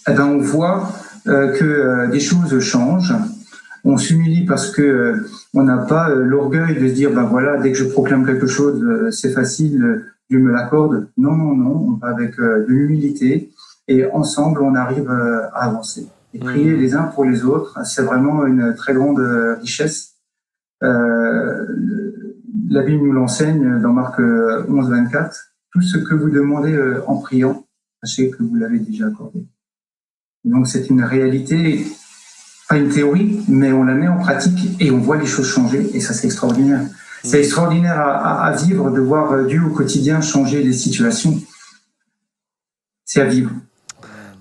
eh ben on voit que des choses changent. On s'humilie parce que on n'a pas l'orgueil de se dire ben voilà, dès que je proclame quelque chose, c'est facile, Dieu me l'accorde. Non, on va avec de l'humilité et ensemble on arrive à avancer. Et prier les uns pour les autres, c'est vraiment une très grande richesse. La Bible nous l'enseigne dans Marc 11, 24. Tout ce que vous demandez en priant, sachez que vous l'avez déjà accordé. Donc c'est une réalité, pas une théorie, mais on la met en pratique et on voit les choses changer, et ça c'est extraordinaire. C'est extraordinaire à vivre, de voir Dieu au quotidien changer les situations. C'est à vivre.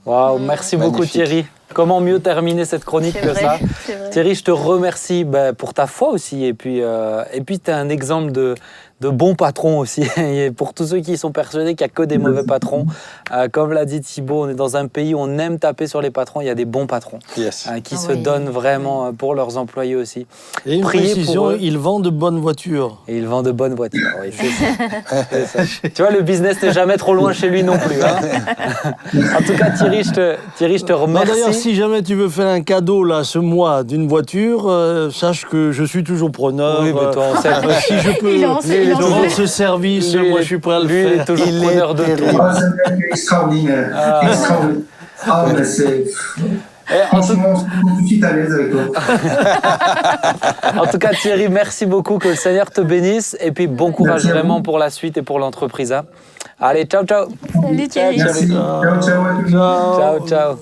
Waouh, merci beaucoup Magnifique. Thierry. Comment mieux terminer cette chronique que ça? C'est vrai. Thierry, je te remercie pour ta foi aussi. Et puis tu es un exemple de bon patron aussi. Et pour tous ceux qui sont persuadés qu'il n'y a que des mauvais patrons, comme l'a dit Thibaut, on est dans un pays où on aime taper sur les patrons. Il y a des bons patrons Yes. qui Ah se oui. donnent vraiment pour leurs employés aussi. Et une Priez précision, pour eux. ils vendent de bonnes voitures. Et ils vendent de bonnes voitures. Oui, c'est ça. C'est ça. Tu vois, le business n'est jamais trop loin chez lui non plus. Hein. En tout cas, Thierry, je te Non, remercie. D'ailleurs, si jamais tu veux faire un cadeau là ce mois d'une voiture, sache que je suis toujours preneur. Oui, mais toi, on sait. Si je peux Il en sait, il en te sait. rendre ce service, Lui, moi il je suis prêt à le lui, il est faire. toujours Il est preneur de tout. terrible. Ah, c'est extraordinaire. Extraordinaire. Ah, mais c'est... Et en tout Franchement, on se trouve tout de suite à l'aise avec toi. En tout cas, Thierry, merci beaucoup. Que le Seigneur te bénisse. Et puis, bon courage Merci à vous. vraiment pour la suite et pour l'entreprise. Hein. Allez, ciao, ciao. Salut Thierry. Merci. Ciao, ciao à tous. Ciao, ciao.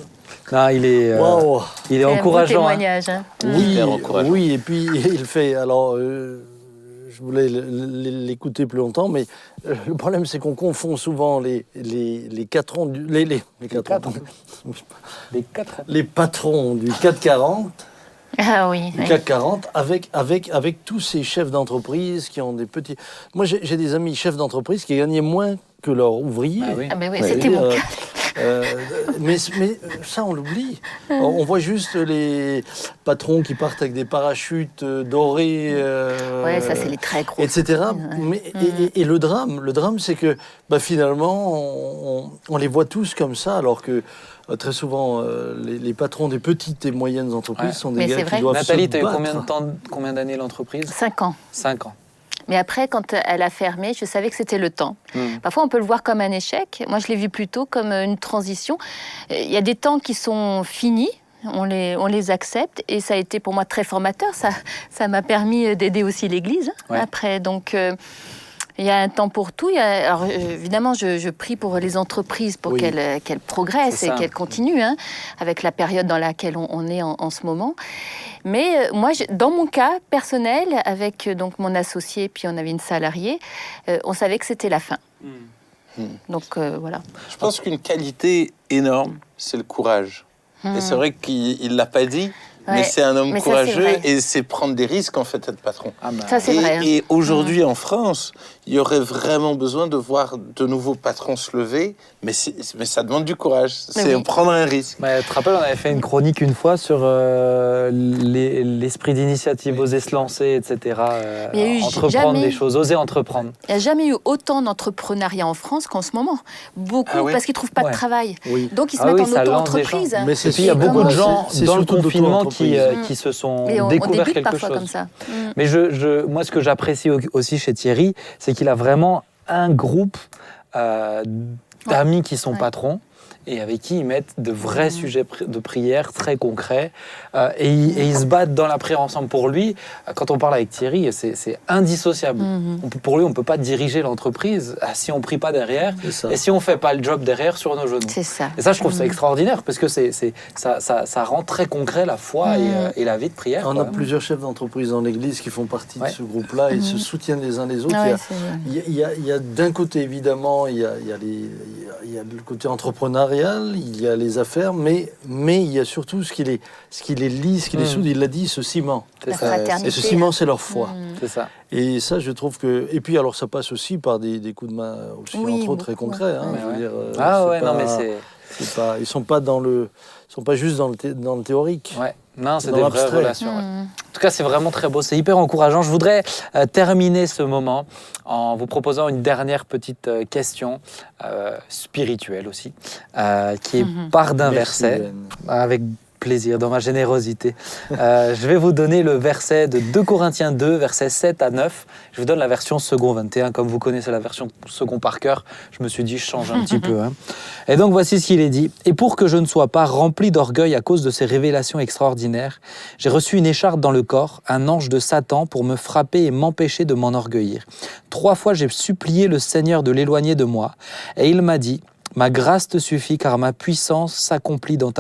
Non, il est Waouh. il est C'est un beau encourageant. Hein. témoignage. Hein. Oui, Hyper encourageant. oui, et puis il fait. Alors, je voulais l'écouter plus longtemps, mais le problème c'est qu'on confond souvent les patrons du Les quatre. les patrons du CAC 40. Ah oui. Du CAC 40 avec tous ces chefs d'entreprise qui ont des petits... Moi, j'ai des amis chefs d'entreprise qui gagnaient moins que leurs ouvriers. Ah oui. Ah ben oui, Ouais, c'était mon cas. mais ça, on l'oublie. On voit juste les patrons qui partent avec des parachutes dorés. Ouais, ça c'est les très gros. Etc. Ouais. Mais, et le drame, c'est que finalement, on les voit tous comme ça, alors que très souvent, les patrons des petites et moyennes entreprises Ouais. sont des Mais gars c'est qui vrai. doivent Nathalie, se tu as eu battre. combien d'années l'entreprise? 5 ans. 5 ans. Mais après, quand elle a fermé, je savais que c'était le temps. Parfois, on peut le voir comme un échec. Moi, je l'ai vu plutôt comme une transition. Il y a des temps qui sont finis. On les accepte. Et ça a été pour moi très formateur. Ça m'a permis d'aider aussi l'Église Ouais. après. Donc, il y a un temps pour tout. Alors, évidemment, je prie pour les entreprises pour Oui. qu'elles progressent C'est et ça. qu'elles continuent hein, avec la période dans laquelle on est en ce moment. Mais moi, dans mon cas personnel, avec donc mon associé, puis on avait une salariée, on savait que c'était la fin. Donc voilà. Je pense qu'une qualité énorme, c'est le courage. Et c'est vrai qu'il ne l'a pas dit, mais Ouais. c'est un homme Mais ça, c'est courageux vrai. et c'est prendre des risques, en fait, être patron. Ah ben, Ça, c'est vrai. hein. Et aujourd'hui, en France, il y aurait vraiment besoin de voir de nouveaux patrons se lever, mais ça demande du courage. C'est oui. prendre un risque. mais tu te rappelles, on avait fait une chronique une fois sur l'esprit d'initiative, oser se lancer, etc. Il y a eu Entreprendre jamais- des choses, oser entreprendre. Il n'y a jamais eu autant d'entrepreneuriat en France qu'en ce moment. Beaucoup, Ah oui. parce qu'ils ne trouvent pas Ouais. de travail. Oui. Donc, ils se Ah mettent oui, en ça lance des auto-entreprise. gens. Mais Et puis il y a comment- beaucoup de gens c'est dans le surtout confinement l'auto-entreprise. qui se sont Et on découverts débute quelque parfois chose. comme ça. Mais moi, ce que j'apprécie aussi chez Thierry, c'est qu'il a vraiment un groupe d'amis qui sont Ouais. patrons et avec qui ils mettent de vrais sujets de prière très concrets et ils se battent dans la prière ensemble. Pour lui, quand on parle avec Thierry, c'est indissociable. Pour lui, on ne peut pas diriger l'entreprise si on ne prie pas derrière C'est ça. et si on ne fait pas le job derrière sur nos genoux. C'est ça. Et ça, je trouve ça extraordinaire parce que ça rend très concret la foi et la vie de prière. On quoi. a plusieurs chefs d'entreprise dans l'Église qui font partie Ouais. de ce groupe-là et se soutiennent les uns les autres. Ah ouais, Il y a d'un côté, évidemment, il y a le côté entrepreneurial, il y a les affaires, mais il y a surtout ce qui les lie, ce qui les soude. Il l'a dit, ce ciment. C'est La ça. fraternité. Et ce ciment, c'est leur foi. C'est ça. Et ça, je trouve que... Et puis, alors, ça passe aussi par des coups de main, aussi, Oui, entre autres, très beaucoup, concrets. Hein, ouais. je veux dire, Ah c'est ouais, non pas- mais c'est... ils sont pas juste dans le théorique. Ouais. Non, c'est Dans des vraies l'abstrait. relations. ouais. En tout cas, c'est vraiment très beau, c'est hyper encourageant. Je voudrais terminer ce moment en vous proposant une dernière petite question spirituelle aussi, qui est part d'un Merci, verset Ben. avec plaisir, dans ma générosité. Je vais vous donner le verset de 2 Corinthiens 2, versets 7 à 9. Je vous donne la version second 21. Comme vous connaissez la version second par cœur, je me suis dit, je change un petit peu. Hein. Et donc, voici ce qu'il est dit. « Et pour que je ne sois pas rempli d'orgueil à cause de ces révélations extraordinaires, j'ai reçu une écharpe dans le corps, un ange de Satan pour me frapper et m'empêcher de m'enorgueillir. 3 fois, j'ai supplié le Seigneur de l'éloigner de moi. Et il m'a dit, « Ma grâce te suffit car ma puissance s'accomplit dans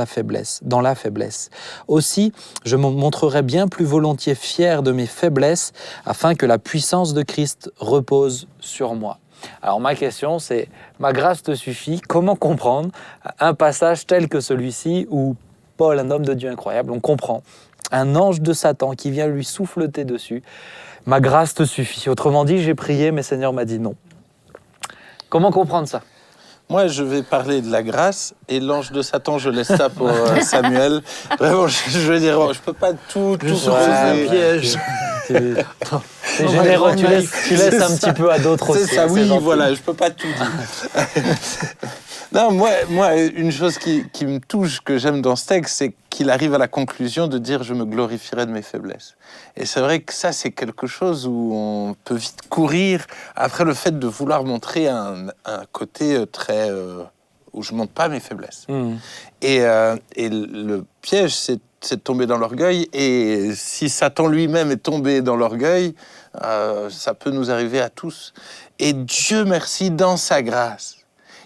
la faiblesse. Aussi, je me montrerai bien plus volontiers fier de mes faiblesses afin que la puissance de Christ repose sur moi. » Alors ma question c'est, ma grâce te suffit, comment comprendre un passage tel que celui-ci où Paul, un homme de Dieu incroyable, on comprend un ange de Satan qui vient lui souffleter dessus, ma grâce te suffit. Autrement dit, j'ai prié, mais Seigneur m'a dit non. Comment comprendre ça ? Moi, je vais parler de la grâce et l'ange de Satan, je laisse ça pour Samuel. Vraiment, je veux dire, je peux pas tout un piège. C'est généreux, tu laisses un petit peu à d'autres aussi. C'est ça, oui, voilà, je peux pas tout dire. Non, moi, une chose qui me touche, que j'aime dans ce texte, c'est qu'il arrive à la conclusion de dire « je me glorifierai de mes faiblesses ». Et c'est vrai que ça, c'est quelque chose où on peut vite courir après le fait de vouloir montrer un côté très... où je ne montre pas mes faiblesses. Et le piège, c'est de tomber dans l'orgueil. Et si Satan lui-même est tombé dans l'orgueil, ça peut nous arriver à tous. Et Dieu merci, dans sa grâce,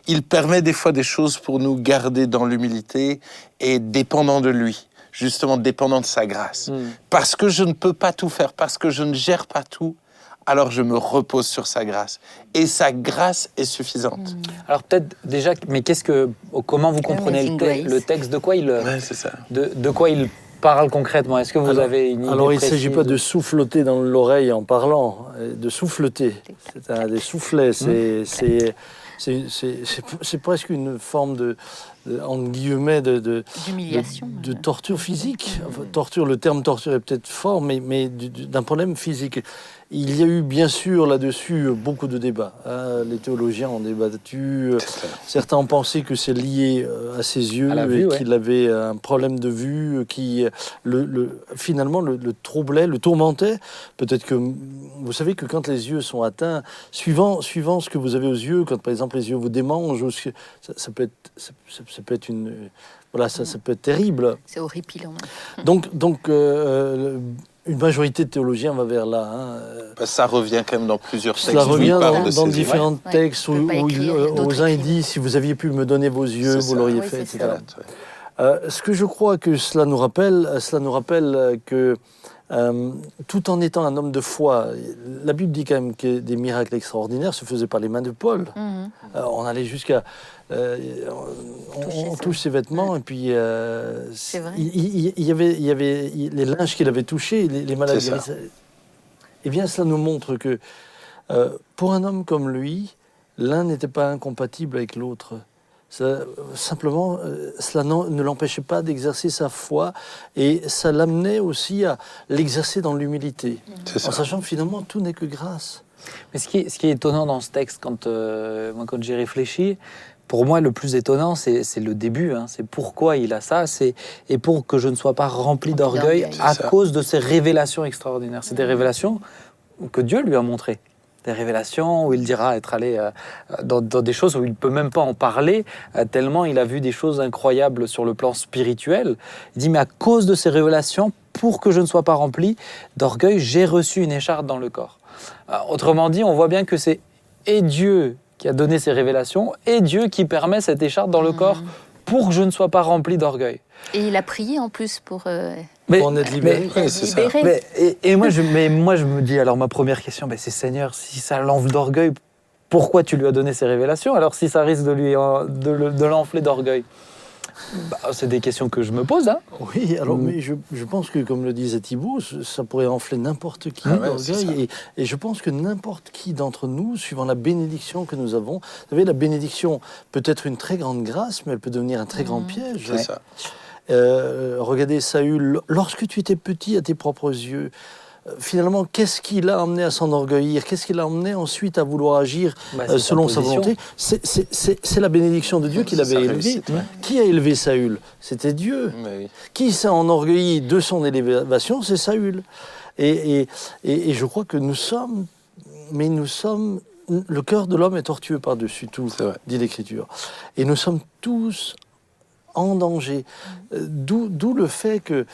il permet des fois des choses pour nous garder dans l'humilité et dépendant de lui, justement dépendant de sa grâce. Parce que je ne peux pas tout faire, parce que je ne gère pas tout, alors je me repose sur sa grâce. Et sa grâce est suffisante. Alors peut-être déjà, mais comment vous comprenez le texte ? De quoi c'est ça. De quoi il parle concrètement ? Est-ce que vous avez une idée Alors il ne précise ? s'agit pas de souffleter dans l'oreille en parlant, de souffleter. C'est un des soufflets, c'est presque une forme de entre guillemets, d'humiliation. De torture physique. Enfin, torture, le terme torture est peut-être fort, mais d'un problème physique. Il y a eu bien sûr là-dessus beaucoup de débats. Les théologiens ont débattu. Certains ont pensé que c'est lié à ses yeux et qu'il avait un problème de vue qui finalement le troublait, le tourmentait. Peut-être que vous savez que quand les yeux sont atteints, suivant ce que vous avez aux yeux, quand par exemple les yeux vous démangent, ça peut être une voilà, ça peut être terrible. C'est horripilant. Donc une majorité de théologiens va vers là. Ça revient quand même dans plusieurs textes. Ça revient dans différents textes où aux uns il dit si vous aviez pu me donner vos yeux, vous l'auriez fait, etc. Ce que je crois que cela nous rappelle que tout en étant un homme de foi, la Bible dit quand même que des miracles extraordinaires se faisaient par les mains de Paul. On allait jusqu'à on touche ses vêtements et puis il y avait les linges qu'il avait touchés, les maladies. Eh bien, cela nous montre que pour un homme comme lui, l'un n'était pas incompatible avec l'autre. Simplement, cela ne l'empêchait pas d'exercer sa foi et ça l'amenait aussi à l'exercer dans l'humilité, en sachant que finalement tout n'est que grâce. Mais ce qui est étonnant dans ce texte, quand j'ai réfléchi, pour moi le plus étonnant c'est le début, c'est pourquoi il a ça, et pour que je ne sois pas rempli d'orgueil à cause de ces révélations extraordinaires. C'est des révélations que Dieu lui a montrées. Des révélations où il dira être allé dans des choses où il ne peut même pas en parler, tellement il a vu des choses incroyables sur le plan spirituel. Il dit, mais à cause de ces révélations, pour que je ne sois pas rempli d'orgueil, j'ai reçu une écharpe dans le corps. Autrement dit, on voit bien que c'est et Dieu qui a donné ces révélations, et Dieu qui permet cette écharpe dans le corps pour que je ne sois pas rempli d'orgueil. Et il a prié en plus pour en être libéré. Moi, je me dis, alors ma première question, c'est Seigneur, si ça l'enfle d'orgueil, pourquoi tu lui as donné ces révélations ? Alors si ça risque de l'enfler d'orgueil, c'est des questions que je me pose. Oui, alors mais je pense que, comme le disait Thibaut, ça pourrait enfler n'importe qui d'orgueil. Et je pense que n'importe qui d'entre nous, suivant la bénédiction que nous avons, vous savez, la bénédiction peut être une très grande grâce, mais elle peut devenir un très grand piège. C'est ça. Regardez Saül, lorsque tu étais petit à tes propres yeux, finalement, qu'est-ce qui l'a amené à s'enorgueillir? Qu'est-ce qui l'a amené ensuite à vouloir agir C'est selon sa position. volonté? C'est la bénédiction de Dieu qui l'avait sa élevé. réussite, ouais. Qui a élevé Saül? C'était Dieu. Mais oui. Qui s'est enorgueilli de son élévation? C'est Saül. Et je crois que nous sommes, le cœur de l'homme est tortueux par-dessus tout, C'est vrai. dit l'Écriture. Et nous sommes tous en danger. D'où le fait que,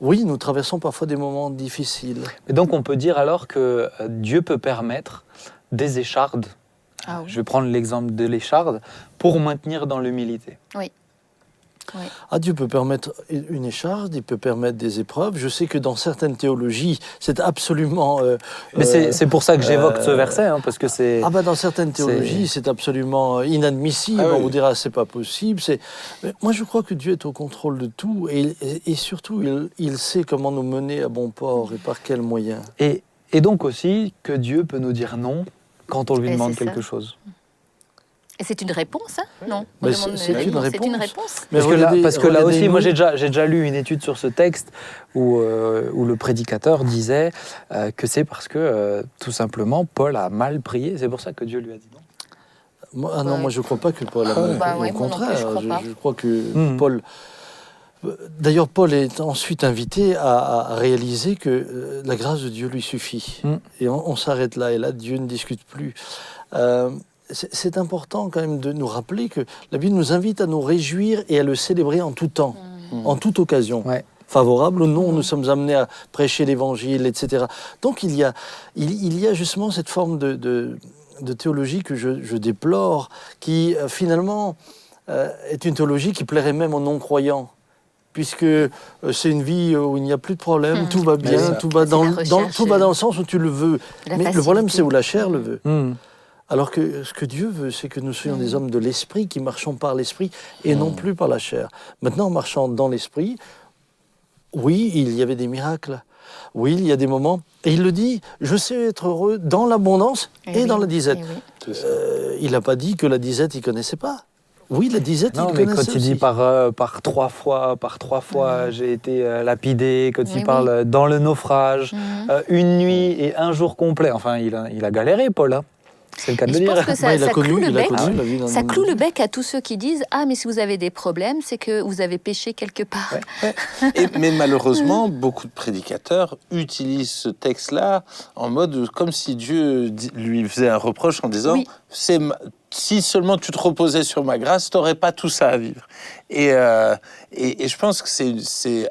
oui, nous traversons parfois des moments difficiles. Et donc on peut dire alors que Dieu peut permettre des échardes. Ah oui. Je vais prendre l'exemple de l'écharde pour maintenir dans l'humilité. Oui. Ah, Dieu peut permettre une écharde, il peut permettre des épreuves. Je sais que dans certaines théologies, c'est absolument... Mais c'est pour ça que j'évoque ce verset, hein, parce que c'est... Ah bah dans certaines théologies, c'est absolument inadmissible. Ah oui. On vous dira c'est pas possible. Mais moi je crois que Dieu est au contrôle de tout et surtout il sait comment nous mener à bon port et par quels moyens. Et donc aussi que Dieu peut nous dire non quand on lui Et demande c'est ça. quelque chose. Et c'est une réponse, hein? Non. Mais On c'est demande une non, réponse. C'est une réponse. Mais Parce que là aussi, regardez-nous. moi j'ai déjà lu une étude sur ce texte où le prédicateur disait que c'est parce que tout simplement Paul a mal prié. C'est pour ça que Dieu lui a dit non. Moi je ne crois pas que Paul a mal. Bah Au ouais, moi non plus, contraire, je crois pas. je crois que Paul... D'ailleurs, Paul est ensuite invité à réaliser que la grâce de Dieu lui suffit. Et on s'arrête là, et là, Dieu ne discute plus. C'est important quand même de nous rappeler que la Bible nous invite à nous réjouir et à le célébrer en tout temps, en toute occasion. Ouais. Favorable ou non, nous sommes amenés à prêcher l'Évangile, etc. Donc il y a justement cette forme de théologie que je déplore, qui finalement est une théologie qui plairait même aux non-croyants. Puisque c'est une vie où il n'y a plus de problème, tout va bien, tout va dans le sens où tu le veux. Mais le problème, c'est où la chair le veut. Alors que ce que Dieu veut, c'est que nous soyons des hommes de l'esprit, qui marchons par l'esprit et non plus par la chair. Maintenant, en marchant dans l'esprit, oui, il y avait des miracles. Oui, il y a des moments. Et il le dit, je sais être heureux dans l'abondance et dans la disette. Il n'a pas dit que la disette, il ne connaissait pas. Oui, la disette, Non, il mais connaissait quand il dit aussi. par trois fois, j'ai été lapidé, quand il parle dans le naufrage, une nuit et un jour complet, enfin, il a galéré, Paul, hein. C'est le cas de le Je dire. pense que ça, Il a ça connu cloue le bec. la vie d'un Ça homme cloue de le Dieu. bec à tous ceux qui disent « Ah, mais si vous avez des problèmes, c'est que vous avez péché quelque part. Mais malheureusement, beaucoup de prédicateurs utilisent ce texte-là en mode comme si Dieu lui faisait un reproche en disant Oui. Si seulement tu te reposais sur ma grâce, tu n'aurais pas tout ça à vivre. Et je pense que c'est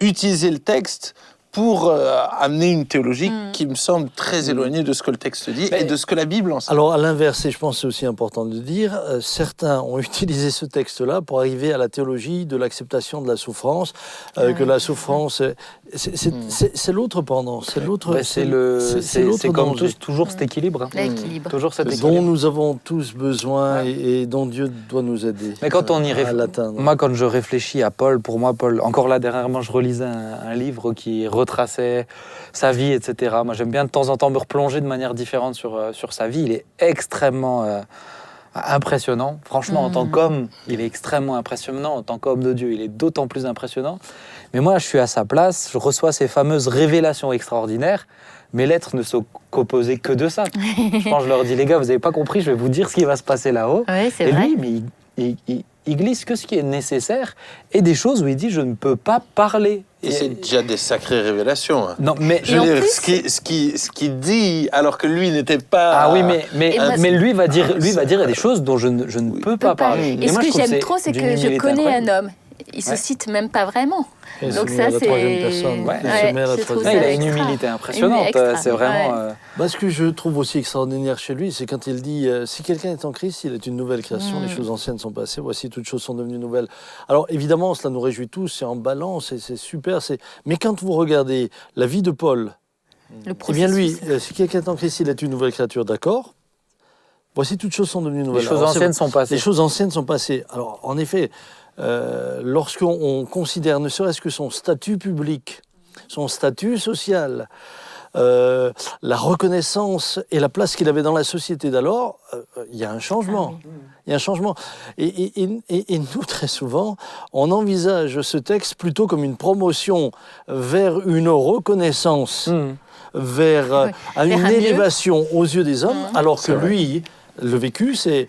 utiliser le texte pour amener une théologie qui me semble très éloignée de ce que le texte dit et de ce que la Bible enseigne. Alors, à l'inverse, et je pense que c'est aussi important de dire, certains ont utilisé ce texte-là pour arriver à la théologie de l'acceptation de la souffrance, que la souffrance, c'est l'autre pendant, c'est l'autre, Ben, c'est comme danger toujours cet équilibre. Hein. L'équilibre. Toujours cet dont équilibre. nous avons tous besoin et dont Dieu doit nous aider. Mais quand on y à réfléchit, l'atteindre. moi quand je réfléchis à Paul, pour moi Paul, encore là dernièrement je relisais un livre qui retraçait sa vie, etc. Moi j'aime bien de temps en temps me replonger de manière différente sur sa vie. Il est extrêmement impressionnant. Franchement, en tant qu'homme, il est extrêmement impressionnant. En tant qu'homme de Dieu, il est d'autant plus impressionnant. Mais moi je suis à sa place, je reçois ces fameuses révélations extraordinaires. Mes lettres ne sont composées que de ça. Je pense, je leur dis, les gars, vous n'avez pas compris, je vais vous dire ce qui va se passer là-haut. Oui, c'est Et vrai. lui, mais il glisse que ce qui est nécessaire et des choses où il dit, je ne peux pas parler. Et c'est déjà des sacrées révélations. Hein. Non, mais Je veux en dire, plus- ce qu'il dit, alors que lui n'était pas... ah oui, Et moi, mais lui va dire des choses dont je ne peux pas parler. Et ce moi, je que trouve j'aime trop, c'est d'une que je humilité connais incroyable. un homme. Il se cite même pas vraiment. Et Donc se met ça, à la c'est... troisième personne. Ouais. Il se met à la je trouve troisième Là, il a ça une extra. humilité impressionnante. Extra, C'est vraiment... ouais. Ce que je trouve aussi extraordinaire chez lui, c'est quand il dit si quelqu'un est en Christ, il est une nouvelle création, les choses anciennes sont passées, voici toutes choses sont devenues nouvelles. Alors évidemment, cela nous réjouit tous, c'est en balance, c'est super. Mais quand vous regardez la vie de Paul, Le eh bien lui, processus. si quelqu'un est en Christ, il est une nouvelle créature, d'accord. Voici toutes choses sont devenues nouvelles. Les choses Alors, c'est- anciennes sont passées. Les choses anciennes sont passées. Alors en effet, lorsqu'on considère ne serait-ce que son statut public, son statut social, la reconnaissance et la place qu'il avait dans la société d'alors, il y a un changement. Il y a un changement. Et nous, très souvent, on envisage ce texte plutôt comme une promotion vers une reconnaissance, vers une élévation aux yeux des hommes, alors que lui, le vécu, c'est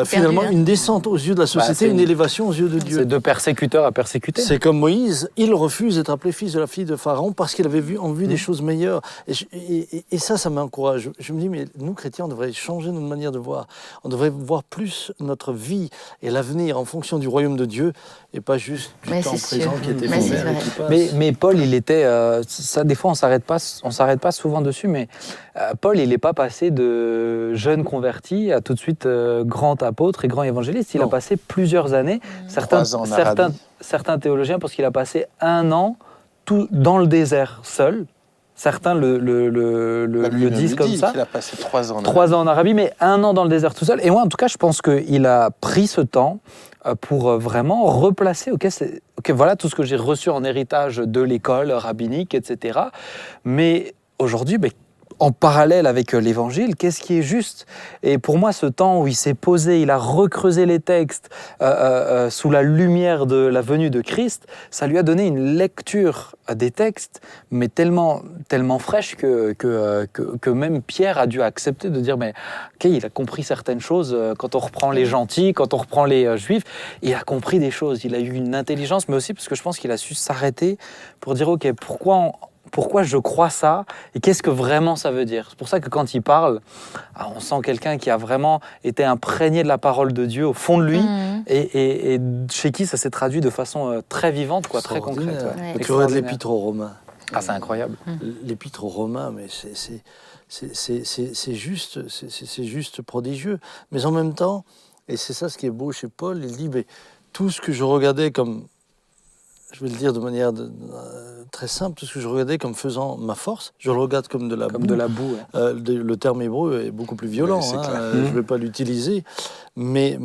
finalement une descente aux yeux de la société, une élévation aux yeux de Dieu. C'est de persécuteur à persécuté. C'est comme Moïse, il refuse d'être appelé fils de la fille de Pharaon parce qu'il avait vu des choses meilleures. Et ça m'encourage. Je me dis, mais nous, chrétiens, on devrait changer notre manière de voir. On devrait voir plus notre vie et l'avenir en fonction du royaume de Dieu et pas juste du temps présent qui est éphémère et qui passe. Mais Paul, il était... ça, des fois, on s'arrête pas souvent dessus, mais Paul, il n'est pas passé de jeune converti à tout de suite grand apôtre et grand évangéliste. Il a passé plusieurs années. Certains théologiens pensent qu'il a passé 1 an tout dans le désert seul. Certains le disent comme ça. Il a passé 3 ans en 3 ans en Arabie, mais 1 an dans le désert tout seul. Et moi, en tout cas, je pense qu'il a pris ce temps pour vraiment replacer, voilà tout ce que j'ai reçu en héritage de l'école rabbinique, etc. Mais aujourd'hui, en parallèle avec l'Évangile, qu'est-ce qui est juste? Et pour moi, ce temps où il s'est posé, il a recreusé les textes sous la lumière de la venue de Christ, ça lui a donné une lecture des textes, mais tellement fraîche que même Pierre a dû accepter de dire, mais ok, il a compris certaines choses. Quand on reprend les gentils, quand on reprend les juifs, il a compris des choses. Il a eu une intelligence, mais aussi parce que je pense qu'il a su s'arrêter pour dire, ok, pourquoi je crois ça et qu'est-ce que vraiment ça veut dire. C'est pour ça que quand il parle, on sent quelqu'un qui a vraiment été imprégné de la parole de Dieu au fond de lui et chez qui ça s'est traduit de façon très vivante, très concrète. Tu regardes l'Épître aux Romains. Ah, c'est incroyable. L'Épître aux Romains, mais c'est juste prodigieux. Mais en même temps, et c'est ça ce qui est beau chez Paul, il dit, mais tout ce que je regardais comme... Je vais le dire de manière très simple, tout ce que je regardais comme faisant ma force, je le regarde comme de la boue. Comme de la boue. Ouais. Le terme hébreu est beaucoup plus violent, je ne vais pas l'utiliser. Mais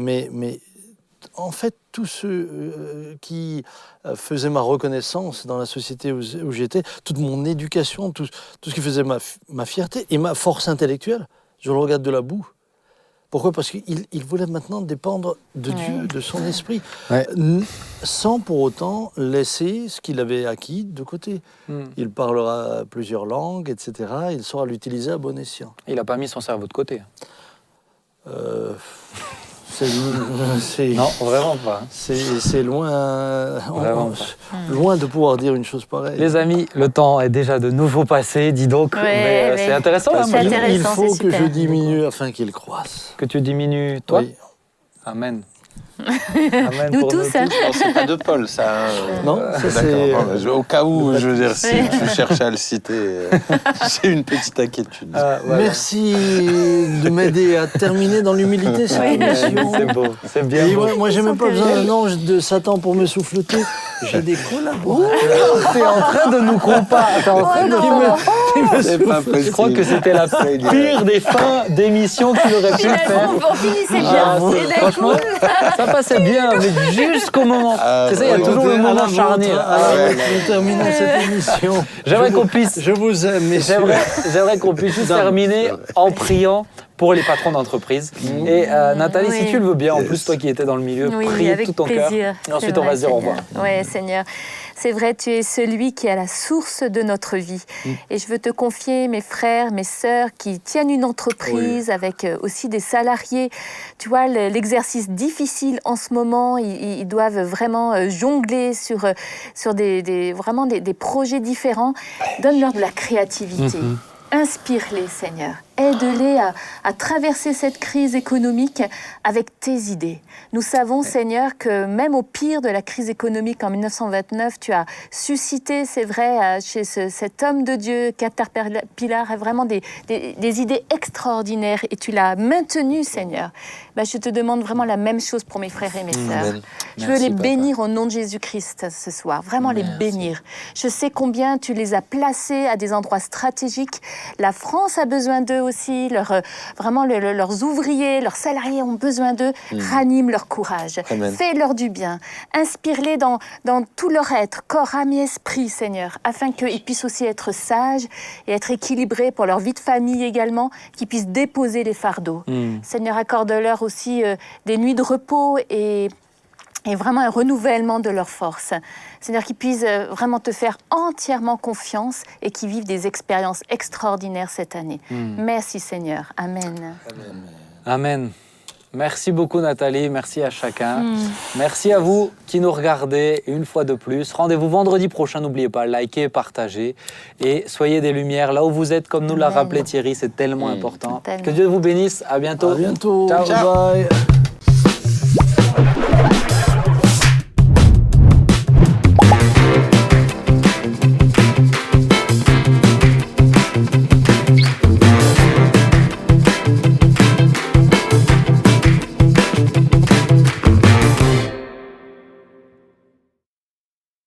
en fait, tous ceux qui faisaient ma reconnaissance dans la société où j'étais, toute mon éducation, tout ce qui faisait ma fierté et ma force intellectuelle, je le regarde de la boue. Pourquoi ? Parce qu'il voulait maintenant dépendre de Dieu, de son esprit, sans pour autant laisser ce qu'il avait acquis de côté. Il parlera plusieurs langues, etc. Il saura l'utiliser à bon escient. Il n'a pas mis son cerveau de côté. Non, vraiment pas. C'est loin, loin de pouvoir dire une chose pareille. Les amis, le temps est déjà de nouveau passé, dis donc. C'est intéressant. Il faut que je diminue afin qu'il croisse. Que tu diminues, toi ? Oui. Amen. Amen nous tous. Non, c'est pas de Paul, ça. Non, ça c'est... Au cas où, je veux dire, si tu cherchais à le citer, j'ai une petite inquiétude. Voilà. Merci de m'aider à terminer dans l'humilité cette émission. C'est beau, c'est bien. Moi, j'ai même pas besoin d'un ange de Satan pour me souffleter. J'ai des collaborateurs. T'es en train de nous comparer. T'es en train de Je crois que c'était la pire des fins d'émission qu'il aurait pu faire. On finissait bien. Franchement, ça passait bien, mais jusqu'au moment. C'est ça, il y a toujours le moment charnière. Nous terminons cette émission. J'aimerais qu'on puisse. Je vous aime, messieurs. J'aimerais qu'on puisse juste terminer en priant pour les patrons d'entreprise. Et Nathalie, si tu le veux bien, en plus toi qui étais dans le milieu, prie de tout ton cœur. Et ensuite on va se dire au revoir. Oui, Seigneur. C'est vrai, tu es celui qui est à la source de notre vie. Et je veux te confier mes frères, mes sœurs qui tiennent une entreprise avec aussi des salariés. Tu vois, l'exercice difficile en ce moment, ils doivent vraiment jongler sur vraiment des projets différents. Donne-leur de la créativité. Inspire-les, Seigneur. Aide-les à traverser cette crise économique avec tes idées. Nous savons, Seigneur, que même au pire de la crise économique en 1929, tu as suscité, c'est vrai, chez cet homme de Dieu, Caterpillar, vraiment des idées extraordinaires et tu l'as maintenu, Seigneur. Je te demande vraiment la même chose pour mes frères et mes sœurs. Je veux les bénir au nom de Jésus-Christ ce soir, vraiment les bénir. Je sais combien tu les as placés à des endroits stratégiques. La France a besoin d'eux aussi, vraiment leurs ouvriers, leurs salariés ont besoin d'eux. Ranime leur courage, Amen. fais-leur du bien, inspire-les dans tout leur être, corps, âme et esprit, Seigneur, afin qu'ils puissent aussi être sages et être équilibrés pour leur vie de famille également, qu'ils puissent déposer les fardeaux. Seigneur, accorde-leur aussi des nuits de repos et vraiment un renouvellement de leurs forces. Seigneur, qu'ils puissent vraiment te faire entièrement confiance et qu'ils vivent des expériences extraordinaires cette année. Merci Seigneur. Amen. Amen. Merci beaucoup Nathalie, merci à chacun. Merci à vous qui nous regardez une fois de plus. Rendez-vous vendredi prochain, n'oubliez pas, likez, partagez et soyez des lumières là où vous êtes, comme nous l'a Amen. rappelé Thierry, c'est tellement important. Tellement. Que Dieu vous bénisse, à bientôt. À bientôt. Ciao. Bye.